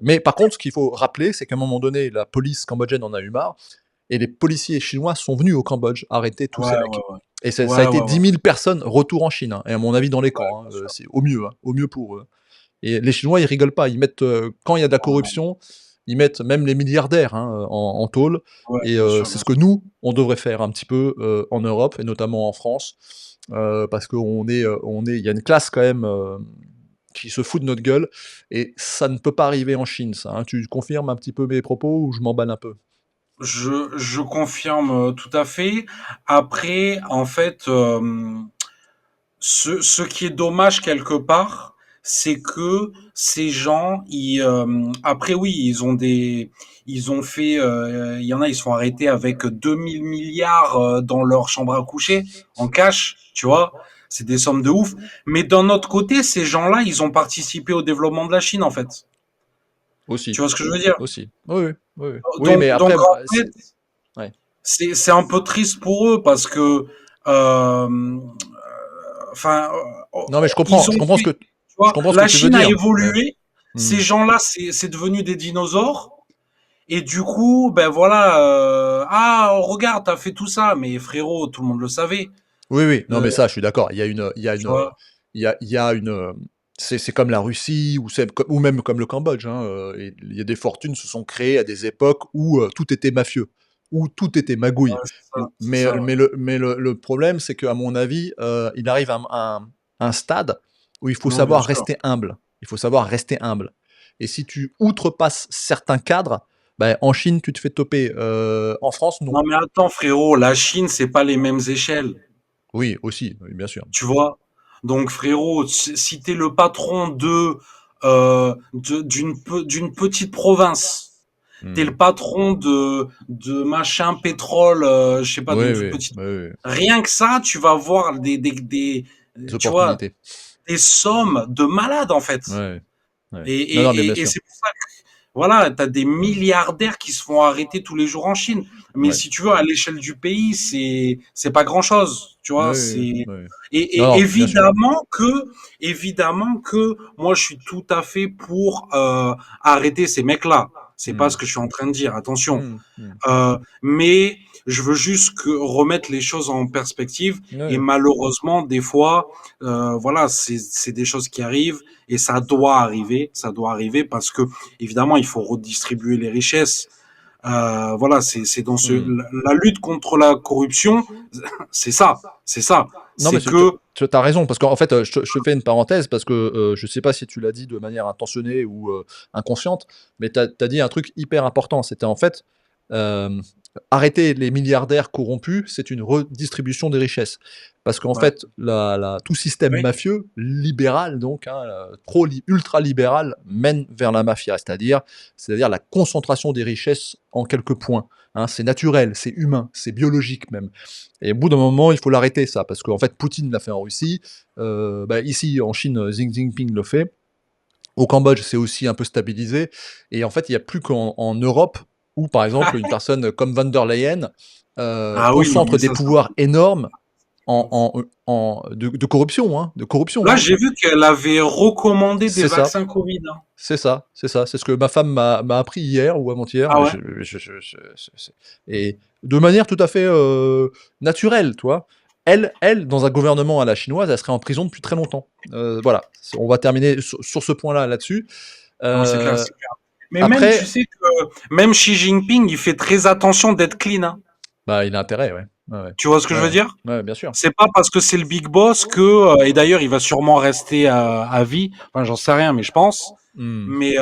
Mais par contre, ce qu'il faut rappeler, c'est qu'à un moment donné, la police cambodgienne en a eu marre, et les policiers chinois sont venus au Cambodge arrêter tous Ouais, ces ouais, mecs. ouais. Et ça a Ouais, été ouais, ouais. 10 000 personnes retour en Chine, hein, et à mon avis dans les Ouais, camps, hein, bien sûr. c'est au mieux pour eux. Et les Chinois, ils rigolent pas, ils mettent, quand il y a de la corruption, ils mettent même les milliardaires, hein, en tôle. Ouais, Et c'est bien ce que sûr. nous, on devrait faire un petit peu, en Europe et notamment en France, parce il y a une classe quand même, qui se fout de notre gueule, et ça ne peut pas arriver en Chine ça, hein. Tu confirmes un petit peu mes propos ou je m'emballe un peu? Je confirme tout à fait. Après, en fait, ce qui est dommage quelque part, c'est que ces gens, après oui, ils ont fait, il y en a, ils sont arrêtés avec 2000 milliards dans leur chambre à coucher en cash, tu vois. C'est des sommes de ouf. Mais d'un autre côté, ces gens-là, ils ont participé au développement de la Chine, en fait. Tu Aussi, vois ce que je veux dire? aussi. Oui, oui, oui, oui. Oui, mais Donc après, en bah, fait, ouais. c'est un peu triste pour eux parce que, euh, enfin, Non, mais ils ont fait, tu je vois, comprends ce que la tu veux Chine a dire, mais évolué. mmh. Ces gens-là, c'est devenu des dinosaures. Et du coup, ben voilà, regarde, t'as fait tout ça, mais frérot, tout le monde le savait. Oui, oui, non, Euh, mais ça, je suis d'accord. tu vois, Il y a une, c'est comme la Russie ou même comme le Cambodge, hein, et il y a des fortunes se sont créées à des époques où, tout était mafieux, où tout était magouille. c'est ça, ouais. Le problème, c'est qu'à mon avis, il arrive à un stade où il faut Non, bien savoir sûr. rester humble. Il faut savoir rester humble. Et si tu outrepasses certains cadres, bah, en Chine, tu te fais toper, en France, non. Non, mais attends, frérot, la Chine, c'est pas les mêmes échelles. Oui, aussi, oui, bien sûr. Tu vois? Donc frérot, si t'es le patron de d'une petite province. T'es le Hmm. patron de machin pétrole, je sais pas, d'une Oui, toute oui, petite. oui, oui. Rien que ça, tu vas voir Des tu vois, opportunités. des sommes de malades en fait. Ouais, ouais. Et, Non, non, mais bien et sûr. c'est pour ça que, voilà, tu as des Hmm. milliardaires qui se font arrêter tous les jours en Chine. Mais Ouais. si tu veux, à l'échelle du pays, c'est pas grand-chose. Tu Oui, vois, oui, c'est oui. Non, et non, bien sûr. évidemment que moi je suis tout à fait pour arrêter ces mecs-là. C'est pas Hmm. ce que je suis en train de dire. Attention. Hmm. Hmm. Mais je veux juste remettre les choses en perspective. Et Ouais. malheureusement, des fois, voilà, c'est des choses qui arrivent et ça doit arriver. Ça doit arriver parce que évidemment, il faut redistribuer les richesses. Voilà, c'est dans Hmm. la lutte contre la corruption, c'est ça, c'est ça. Non, mais C'est que tu as raison, parce qu'en fait, je te fais une parenthèse, parce que je sais pas si tu l'as dit de manière intentionnée ou inconsciente, mais tu as dit un truc hyper important. C'était en fait, euh, arrêter les milliardaires corrompus, c'est une redistribution des richesses. Parce qu'en ouais, fait, tout système oui, mafieux, libéral donc, hein, trop ultra-libéral, mène vers la mafia, c'est-à-dire la concentration des richesses en quelques points. Hein. C'est naturel, c'est humain, c'est biologique même. Et au bout d'un moment, il faut l'arrêter, ça, parce qu'en fait, Poutine l'a fait en Russie. Ici, en Chine, Xi Jinping le fait. Au Cambodge, c'est aussi un peu stabilisé. Et en fait, il n'y a plus qu'en Europe où, par exemple, une personne comme van der Leyen ah oui, non, concentre mais des ça, c'est pouvoirs énormes de corruption, hein, de corruption. là, Hein. j'ai vu qu'elle avait recommandé des C'est ça, vaccins Covid, hein. c'est ça, c'est ça. C'est ce que ma femme m'a appris hier ou avant-hier. Ah ouais? Et de manière tout à fait naturelle, tu vois. Elle, dans un gouvernement à la chinoise, elle serait en prison depuis très longtemps. Voilà, on va terminer sur ce point-là, là-dessus. Non, c'est clair, Euh, c'est clair. Mais même, tu Après, sais que même Xi Jinping, il fait très attention d'être clean, hein. bah, il a intérêt, ouais. Ouais, ouais. Tu vois ce que je veux Ouais, dire? ouais, bien sûr. C'est pas parce que c'est le big boss que, et d'ailleurs, il va sûrement rester à vie. Enfin, j'en sais rien, mais je pense. Hmm. Mais,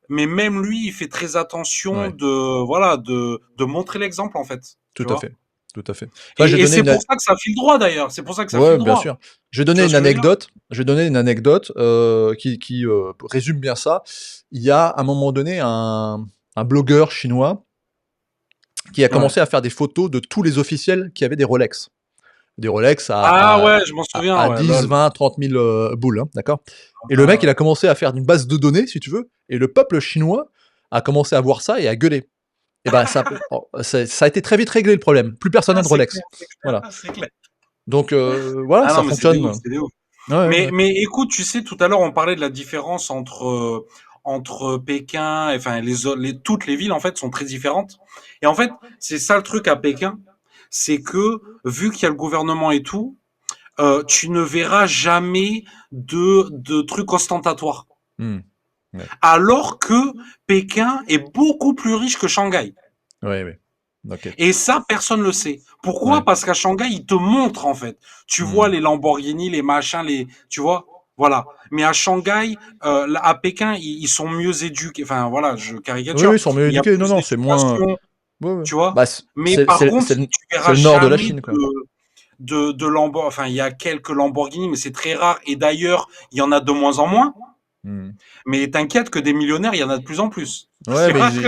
mais même lui, il fait très attention Ouais, de montrer l'exemple, en fait. tout Tu à vois? fait. Tout à fait. Enfin, Et c'est pour ça que ça file droit, d'ailleurs. C'est pour ça que ça ouais, file bien droit. sûr. Je vais Tu donner vois une ce que je veux dire? anecdote. Je vais donner une anecdote qui résume bien ça. Il y a à un moment donné un blogueur chinois qui a Ouais. commencé à faire des photos de tous les officiels qui avaient des Rolex. Des Rolex Ah ouais, je m'en souviens, à ouais, 10, lol. 20, 30 000 boules, hein, d'accord. Et le Ouais, mec, il ouais. a commencé à faire une base de données, si tu veux, et le peuple chinois a commencé à voir ça et à gueuler. Et ben ça a été très vite réglé le problème. Plus personne n'a Ah, de c'est clair, Rolex. c'est clair, Voilà. c'est clair. Donc voilà, Ah ça non, mais c'est des ouf, fonctionne. c'est des ouf. Ouais, ouais, ouais. Mais écoute, tu sais, tout à l'heure, on parlait de la différence entre Pékin, enfin, toutes les villes, en fait, sont très différentes. Et en fait, c'est ça le truc à Pékin, c'est que, vu qu'il y a le gouvernement et tout, tu ne verras jamais de trucs ostentatoires. Hmm. Ouais, Alors que Pékin est beaucoup plus riche que Shanghai. ouais, ouais. Ok. Et ça, personne ne le sait. Pourquoi? Ouais. Parce qu'à Shanghai, ils te montrent, en fait. Tu vois Hmm. les Lamborghini, les machins, tu vois? Voilà. Mais à Shanghai, à Pékin, ils sont mieux éduqués. Enfin, voilà, je Oui, oui, caricature. ils sont mieux Mais il y a éduqués. Non, plus non, c'est moins. d'éducation, Ouais, ouais. tu vois? Bah, Mais par contre, tu c'est verras le nord de la jamais Chine, quoi. de Lamborghini. Enfin, il y a quelques Lamborghini, mais c'est très rare. Et d'ailleurs, il y en a de moins en moins. Hmm. Mais t'inquiète que des millionnaires, il y en a de plus en plus. Ouais, Tu mais vois ce que...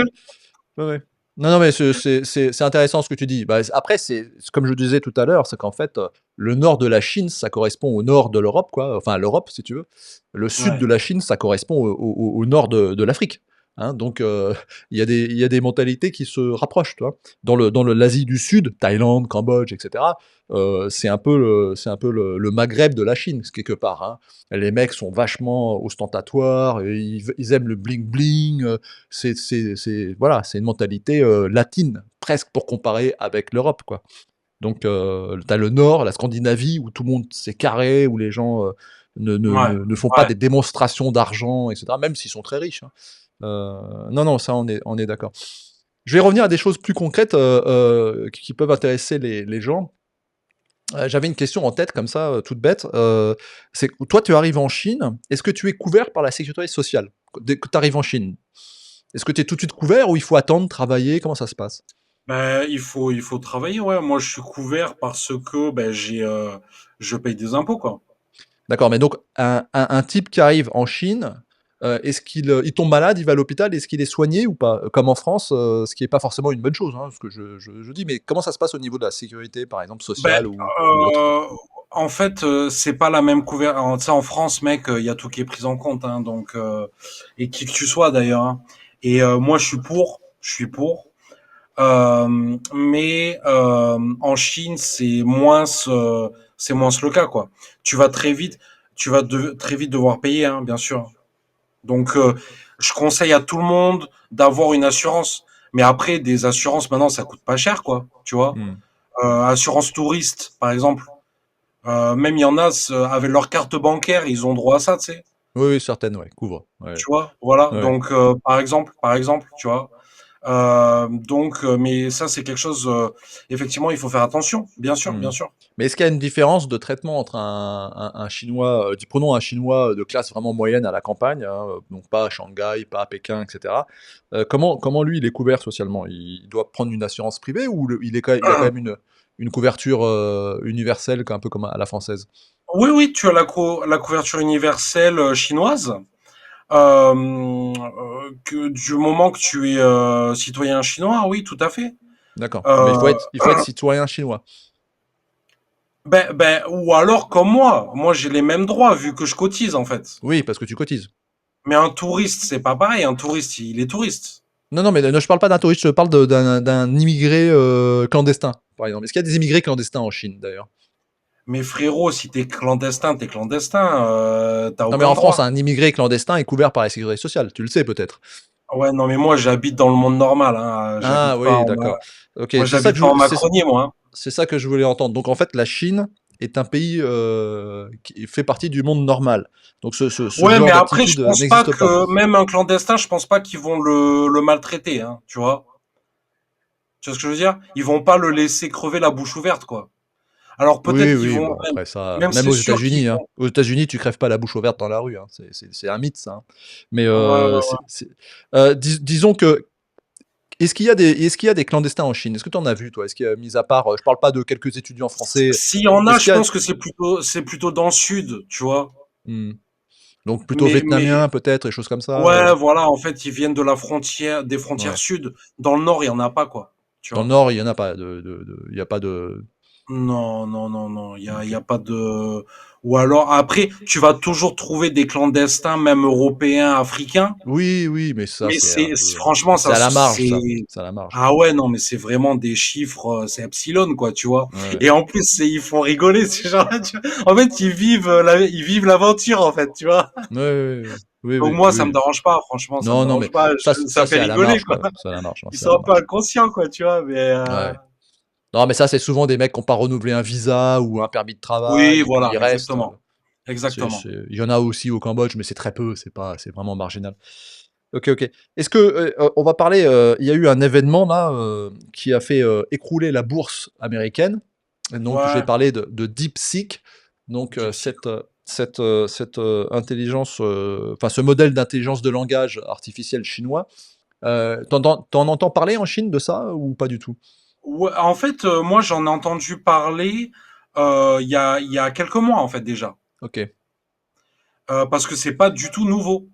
ouais, ouais. Non, non, mais c'est intéressant ce que tu dis. Bah, après, c'est comme je disais tout à l'heure, c'est qu'en fait, le nord de la Chine, ça correspond au nord de l'Europe, quoi. Enfin, l'Europe, si tu veux. Le sud de Ouais, la Chine, ça correspond au nord de l'Afrique. Hein. Donc, il y a des mentalités qui se rapprochent, tu vois. L'Asie du Sud, Thaïlande, Cambodge, etc., c'est un peu le Maghreb de la Chine, quelque part. Hein. Les mecs sont vachement ostentatoires, et ils aiment le bling-bling, voilà, c'est une mentalité latine, presque pour comparer avec l'Europe, quoi. Donc, tu as le Nord, la Scandinavie, où tout le monde c'est carré, où les gens ouais, ne font pas ouais. des démonstrations d'argent, etc., même s'ils sont très riches. Hein. Non, non, ça, on est d'accord. Je vais revenir à des choses plus concrètes qui peuvent intéresser les gens. J'avais une question en tête, comme ça, toute bête. C'est que toi, tu arrives en Chine, est-ce que tu es couvert par la sécurité sociale dès que tu arrives en Chine? Est-ce que tu es tout de suite couvert ou il faut attendre, travailler? Comment ça se passe? Ben, il faut travailler, ouais. Moi, je suis couvert parce que ben, je paye des impôts, quoi. D'accord, mais donc un type qui arrive en Chine, est-ce qu'il, il tombe malade, il va à l'hôpital, est-ce qu'il est soigné ou pas? Comme en France, ce qui est pas forcément une bonne chose, hein, ce que je dis, mais comment ça se passe au niveau de la sécurité, par exemple Ben, sociale ou autre? en fait, c'est pas la même couverture. Tu sais, en France, mec, il y a tout qui est pris en compte, hein, donc et qui que tu sois d'ailleurs, hein. Et moi, je suis pour. Mais en Chine, c'est moins le cas, quoi. Tu vas très vite, très vite devoir payer, hein, bien sûr. Donc, je conseille à tout le monde d'avoir une assurance. Mais après, des assurances maintenant, ça coûte pas cher, quoi. Tu vois. Mmh. Assurance touriste, par exemple. Même il y en a avec leur carte bancaire, ils ont droit à ça, tu sais. Oui, oui, certaines, ouais, couvre, ouais, Tu vois, voilà. ouais. Donc, par exemple, tu vois. Mais ça, c'est quelque chose. Effectivement, il faut faire attention. Bien sûr, Mmh. bien sûr. Mais est-ce qu'il y a une différence de traitement entre un Chinois, prenons un Chinois de classe vraiment moyenne à la campagne, hein, donc pas à Shanghai, pas à Pékin et cetera. Comment lui, il est couvert socialement? Il doit prendre une assurance privée ou il a quand même une couverture, universelle un peu comme à la française? Oui, oui, tu as la couverture universelle chinoise. Que du moment que tu es citoyen chinois, oui, tout à fait. D'accord, mais Euh, il faut être citoyen chinois? ou alors comme moi j'ai les mêmes droits vu que je cotise en fait. Oui, parce que tu cotises. Mais un touriste, c'est pas pareil. Un touriste, il est touriste. Non, non, mais ne je parle pas d'un touriste, je parle d'un immigré, clandestin, par exemple. Est-ce qu'il y a des immigrés clandestins en Chine, d'ailleurs? Mais frérot, si t'es clandestin, t'es clandestin. T'as Non, mais aucun en France, droit. un immigré clandestin est couvert par la sécurité sociale, tu le sais peut-être? Ouais, non, mais moi j'habite dans le monde normal. Hein. Ah J'habite pas oui, en, d'accord. OK, moi j'habite pas en Macronie, moi. Hein. c'est ça que je voulais entendre. Donc en fait, la Chine est un pays, qui fait partie du monde normal. Donc ce Ouais, genre mais après, je d'attitude, pense pas n'existe pas? que même un clandestin, je pense pas qu'ils vont le maltraiter, hein, tu vois. Tu vois ce que je veux dire? Ils vont pas le laisser crever la bouche ouverte, quoi. Alors Oui, peut-être qu'ils oui, vont bon après ça même même c'est aux sûr qu'ils États-Unis, hein. vont. Aux États-Unis, tu crèves pas la bouche ouverte dans la rue, hein. C'est un mythe ça, hein. Mais Ouais, ouais, disons que est-ce qu'il y a des clandestins en Chine? Est-ce que tu en as vu toi? Est-ce qu'il y a mis à part, je parle pas de quelques étudiants français, s'il y en a, est-ce je qu'il y a pense que c'est plutôt dans le sud, tu vois. mmh, donc plutôt Mais vietnamiens peut-être, des choses comme ça, ouais, voilà, en fait, ils viennent de des frontières Ouais. sud. Dans le nord, il y en a pas, quoi. Tu Dans le vois. nord, il y en a pas il y a pas de Non, non, non, non, il y OK. a pas de. Ou alors après, tu vas toujours trouver des clandestins, même européens, africains. Oui, oui, mais ça Mais c'est un peu franchement, c'est ça, à la marge ça, c'est, c'est à la marge. ah ouais, non, mais c'est vraiment des chiffres, c'est epsilon, quoi, tu vois. Ouais, ouais. Et en plus, ils font rigoler, ces gens-là, tu vois. En fait, ils vivent l'aventure, en fait, tu vois. Ouais, ouais, ouais. Oui, Donc oui, moi, ça me oui. dérange pas, franchement, ça me Non, non, dérange mais pas. Ça ça me fait c'est à la rigoler, marge quoi. quand même, c'est à la marge, hein, Ils c'est à sont la un peu marge. inconscients, quoi, tu vois. Mais Ouais. Non, mais ça, c'est souvent des mecs qui ont pas renouvelé un visa ou un permis de travail oui, et puis voilà, ils restent, exactement, exactement. il y en a aussi au Cambodge, mais c'est très peu, c'est vraiment marginal. OK, OK. Est-ce que, on va parler, il y a eu un événement là, qui a fait, écrouler la bourse américaine. Donc je vais Ouais, parler de DeepSeek, donc DeepSeek. intelligence, enfin ce modèle d'intelligence de langage artificiel chinois. Tu entends parler en Chine de ça ou pas du tout? Ouais, en fait, moi, j'en ai entendu parler il y a quelques mois, en fait, déjà. OK, Parce que c'est pas du tout nouveau.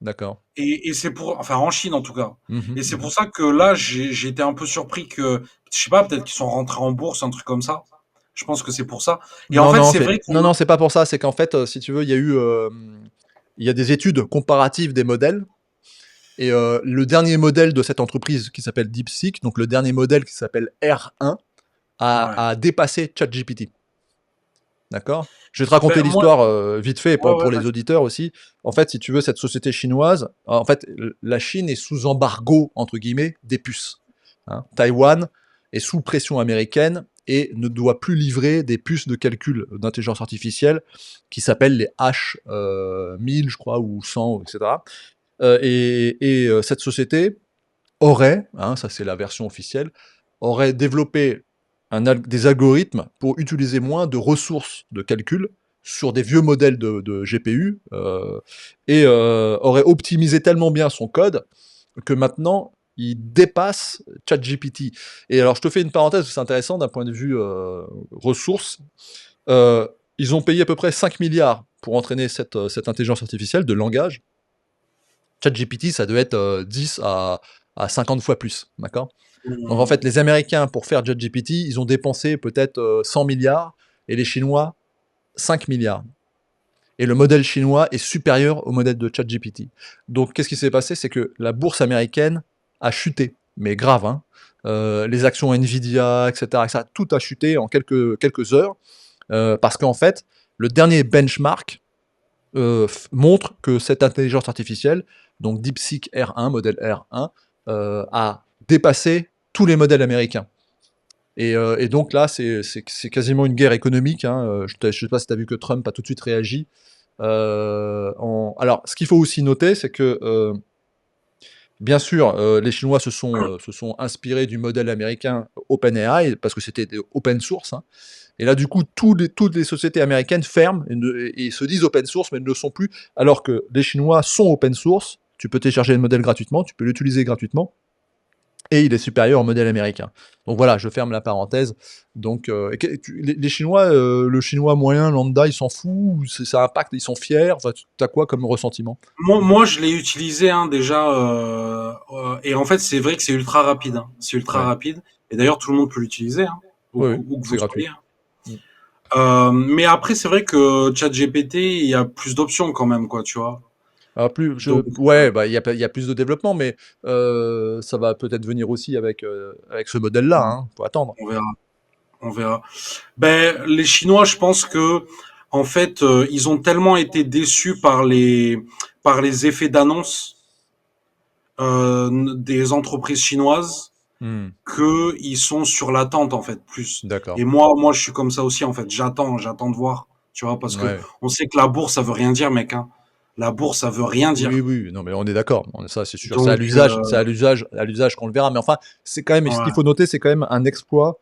d'accord. Et c'est pour, enfin, en Chine en tout cas. Mmh mh, Et c'est mmh. pour ça que là, j'ai été un peu surpris que, je sais pas, peut-être qu'ils sont rentrés en bourse, un truc comme ça. Je pense que c'est pour ça. Et en Non, fait, non, c'est vrai qu'on, c'est pas pour ça, c'est qu'en fait, si tu veux, il y a des études comparatives des modèles et le dernier modèle de cette entreprise qui s'appelle DeepSeek, donc le dernier modèle qui s'appelle R1 ouais. a dépassé ChatGPT. D'accord? Je vais te raconter Ben moi, l'histoire, vite fait ouais, ouais, pour les auditeurs aussi. En fait, si tu veux, cette société chinoise, en fait, la Chine est sous «embargo» entre guillemets des puces, hein. Taïwan est sous pression américaine et ne doit plus livrer des puces de calcul d'intelligence artificielle qui s'appellent les H, 1000 je crois ou 100 et cetera. Cette société aurait, hein, ça c'est la version officielle, aurait développé des algorithmes pour utiliser moins de ressources de calcul sur des vieux modèles de GPU aurait optimisé tellement bien son code que maintenant il dépasse ChatGPT. Et alors je te fais une parenthèse, c'est intéressant d'un point de vue ressources. Ils ont payé à peu près 5 milliards pour entraîner cette intelligence artificielle de langage. ChatGPT, ça doit être 10 à 50 fois plus, d'accord? Donc en Mmh. fait, les Américains, pour faire ChatGPT, ils ont dépensé peut-être 100 milliards et les Chinois 5 milliards. Et le modèle chinois est supérieur au modèle de ChatGPT. Donc qu'est-ce qui s'est passé? C'est que la bourse américaine a chuté, mais grave, hein. Les actions Nvidia, etc., tout a chuté en quelques heures, parce qu'en fait, le dernier benchmark montre que cette intelligence artificielle, donc DeepSeek R1, modèle R1, a dépassé tous les modèles américains. Et donc là, c'est quasiment une guerre économique, hein. Je ne sais pas si tu as vu que Trump a tout de suite réagi. Alors, ce qu'il faut aussi noter, c'est que, bien sûr, les Chinois se sont inspirés du modèle américain OpenAI, parce que c'était des open source, hein. Et là, du coup, toutes les sociétés américaines ferment et se disent open source, mais ne le sont plus, alors que les Chinois sont open source. Tu peux télécharger le modèle gratuitement, tu peux l'utiliser gratuitement, et il est supérieur au modèle américain. Donc voilà, je ferme la parenthèse. Donc, les Chinois, le chinois moyen, lambda, il s'en fout, ou ça impacte, ils sont fiers. Enfin, t'as quoi comme ressentiment? Moi, je l'ai utilisé hein, déjà, et en fait, c'est vrai que c'est ultra rapide. Hein. C'est ultra Ouais, rapide. Et d'ailleurs, tout le monde peut l'utiliser, hein, oui, oui, où que c'est vous gratuit. soyez. Hein. Mm. Mais après, c'est vrai que ChatGPT, il y a plus d'options quand même, quoi, tu vois. Alors Donc, ouais, bah il y a plus de développement, mais ça va peut-être venir aussi avec ce modèle-là, hein. Faut attendre. on verra, on verra. Ben, les Chinois, je pense que, en fait, ils ont tellement été déçus par les effets d'annonce des entreprises chinoises Hmm, que ils sont sur l'attente en fait plus. d'accord. Et moi je suis comme ça aussi en fait. J'attends de voir, tu vois, parce que Ouais. on sait que la bourse ça veut rien dire, mec. Hein. La bourse ça veut rien Oui, dire. oui, non, mais on est d'accord. Ça, c'est sûr. Donc À l'usage qu'on le verra. Mais enfin, c'est quand même, ce qu'il ouais. faut noter, c'est quand même un exploit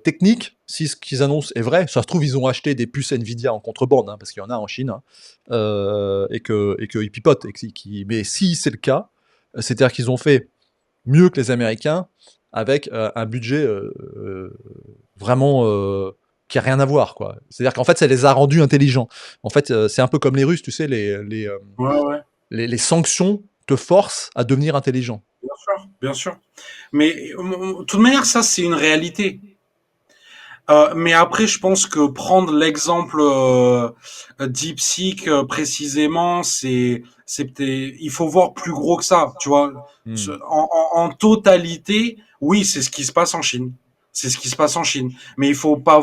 technique. Si ce qu'ils annoncent est vrai, ça se trouve, ils ont acheté des puces Nvidia en contrebande, hein, parce qu'il y en a en Chine, hein, et qu'ils pipotent. Mais si c'est le cas, c'est-à-dire qu'ils ont fait mieux que les Américains avec un budget vraiment qui a rien à voir, quoi. C'est-à-dire qu'en fait, ça les a rendus intelligents. En fait, c'est un peu comme les Russes, tu sais, Ouais, ouais, les sanctions te forcent à devenir intelligent. bien sûr, bien sûr. Mais de toute manière, ça c'est une réalité. Mais après, je pense que prendre l'exemple DeepSeek précisément, il faut voir plus gros que ça, tu vois. Hmm. En totalité, oui, c'est ce qui se passe en Chine. C'est ce qui se passe en Chine. Mais il faut pas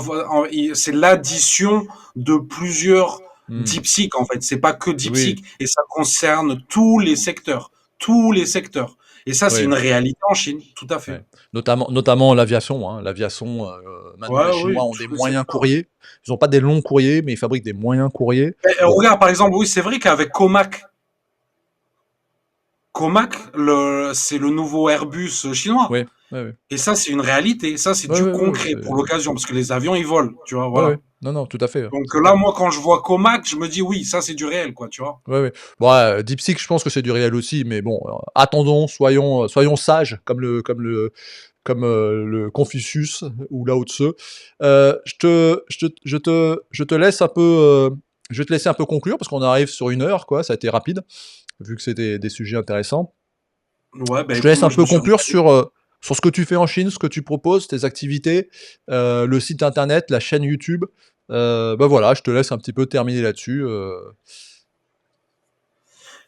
c'est l'addition de plusieurs Hmm. DeepSeek en fait. C'est pas que Oui, DeepSeek et ça concerne tous les secteurs, tous les secteurs. Et ça, c'est oui, une réalité en Chine, tout à fait. ouais. Notamment l'aviation, hein. L'aviation, maintenant, les Ouais, Chinois oui, ont des tous les moyens secteurs. courriers. Ils n'ont pas des longs courriers, mais ils fabriquent des moyens courriers. Bon, Regarde, par exemple, oui, c'est vrai qu'avec Comac, c'est le nouveau Airbus chinois. ouais, ouais, ouais. Et ça, c'est une réalité. Ça, c'est Ouais, du ouais, ouais, concret pour l'occasion, parce que les avions, ils volent, tu vois, ouais, voilà. ouais. Non, non, tout à fait, Donc c'est là, clair. moi, quand je vois Comac, je me dis, oui, ça, c'est du réel, quoi, tu vois. Ouais, ouais. Bon, DeepSeek, je pense que c'est du réel aussi, mais bon, attendons, soyons sages, comme le Confucius ou Lao Tse. Je te laisse un peu, je vais te laisser un peu conclure parce qu'on arrive sur 1 heure, quoi. Ça a été rapide, vu que c'était des sujets intéressants. Ouais, bah Je te écoute, laisse moi, un je me peu suis conclure régalé. sur ce que tu fais en Chine, ce que tu proposes, tes activités, le site internet, la chaîne YouTube. Bah voilà, je te laisse un petit peu terminer là-dessus.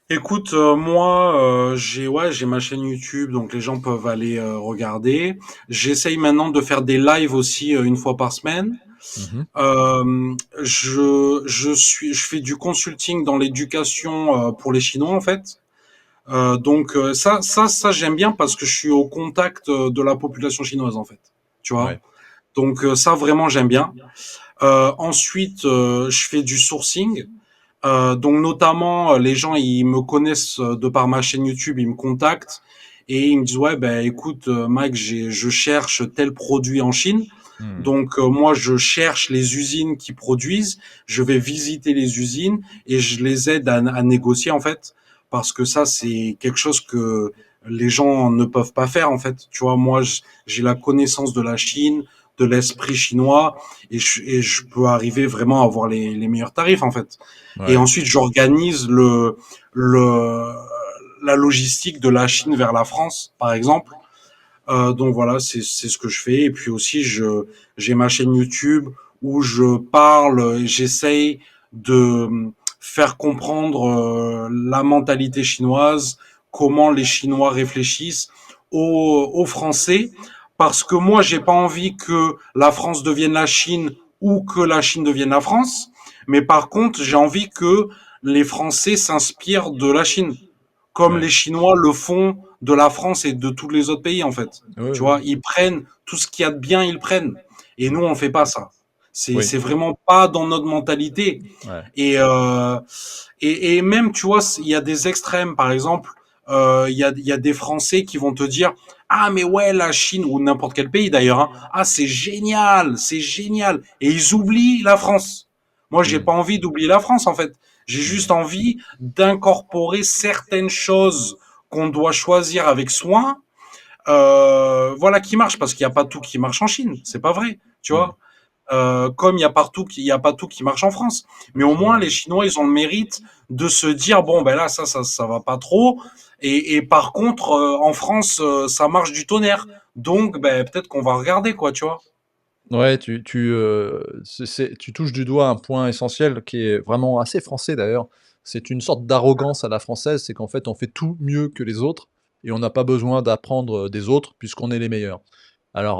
Écoute, moi, j'ai ma chaîne YouTube, donc les gens peuvent aller regarder. J'essaye maintenant de faire des lives aussi une fois par semaine. Mhm. Je fais du consulting dans l'éducation pour les Chinois en fait. Donc ça j'aime bien parce que je suis au contact de la population chinoise en fait. Tu vois. Ouais. Donc ça vraiment j'aime bien. Ensuite, je fais du sourcing. Donc notamment, les gens ils me connaissent de par ma chaîne YouTube, ils me contactent et ils me disent ouais ben écoute Mike, je cherche tel produit en Chine. Hmm. Donc moi je cherche les usines qui produisent, je vais visiter les usines et je les aide à négocier en fait parce que ça c'est quelque chose que les gens ne peuvent pas faire en fait. Tu vois moi j'ai la connaissance de la Chine, de l'esprit chinois et je peux arriver vraiment à avoir les meilleurs tarifs en fait. Et Ouais. ensuite j'organise le la logistique de la Chine vers la France, par exemple. Donc voilà, c'est ce que je fais. Et puis aussi, j'ai ma chaîne YouTube où je parle, et j'essaye de faire comprendre la mentalité chinoise, comment les Chinois réfléchissent aux Français, parce que moi, j'ai pas envie que la France devienne la Chine ou que la Chine devienne la France, mais par contre, j'ai envie que les Français s'inspirent de la Chine comme Ouais. les Chinois le font de la France et de tous les autres pays, en fait. Oui, Tu oui. vois, ils prennent tout ce qu'il y a de bien, ils prennent. Et nous, on fait pas ça. Oui. C'est vraiment pas dans notre mentalité. Ouais. Et, et même, tu vois, il y a des extrêmes. Par exemple, il y a des Français qui vont te dire, ah, mais ouais, la Chine, ou n'importe quel pays d'ailleurs, hein, ah, c'est génial, c'est génial. Et ils oublient la France. Moi, j'ai Mm. pas envie d'oublier la France, en fait. J'ai juste Mm. envie d'incorporer certaines choses qu'on doit choisir avec soin, voilà, qui marchent, parce qu'il n'y a pas tout qui marche en Chine, c'est pas vrai, tu Mm. vois. Comme il y a pas tout qui marche en France, mais au C'est moins vrai. les Chinois, ils ont le mérite de se dire bon ben là ça va pas trop, et par contre en France ça marche du tonnerre, donc ben peut-être qu'on va regarder quoi, tu vois. Ouais, tu touches du doigt un point essentiel qui est vraiment assez français d'ailleurs. C'est une sorte d'arrogance à la française, c'est qu'en fait on fait tout mieux que les autres et on n'a pas besoin d'apprendre des autres puisqu'on est les meilleurs. Alors,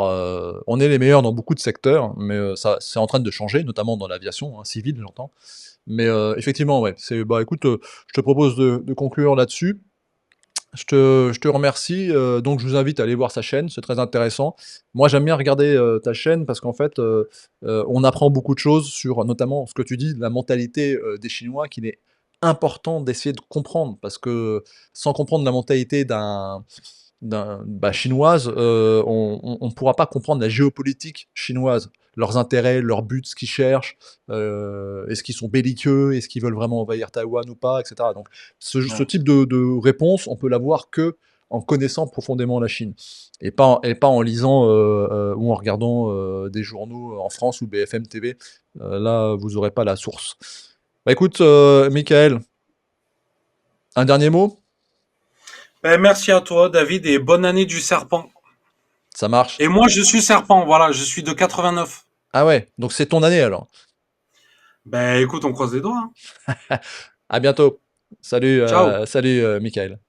on est les meilleurs dans beaucoup de secteurs, mais ça c'est en train de changer, notamment dans l'aviation, hein, civile j'entends. Mais effectivement, ouais, bah, écoute, je te propose de conclure là-dessus. Je te remercie, donc je vous invite à aller voir sa chaîne, c'est très intéressant. Moi, j'aime bien regarder, ta chaîne parce qu'en fait, on apprend beaucoup de choses sur notamment ce que tu dis, la mentalité, des Chinois qu'il est important d'essayer de comprendre. Parce que sans comprendre la mentalité bah, chinoise, on pourra pas comprendre la géopolitique chinoise, leurs intérêts, leurs buts, ce qu'ils cherchent, est-ce qu'ils sont belliqueux, est-ce qu'ils veulent vraiment envahir Taïwan ou pas, et cetera. Donc ce Ouais. type de réponse, on peut l'avoir que en connaissant profondément la Chine et pas en lisant, ou en regardant, des journaux en France ou BFM TV. Là, vous aurez pas la source. Bah, écoute, Michael, un dernier mot? Ben, merci à toi David, et bonne année du serpent. Ça marche. Et moi je suis serpent, voilà, je suis de 89. Ah ouais, donc c'est ton année alors. Ben écoute, on croise les doigts, hein. À bientôt. Salut, Ciao. salut, Michael.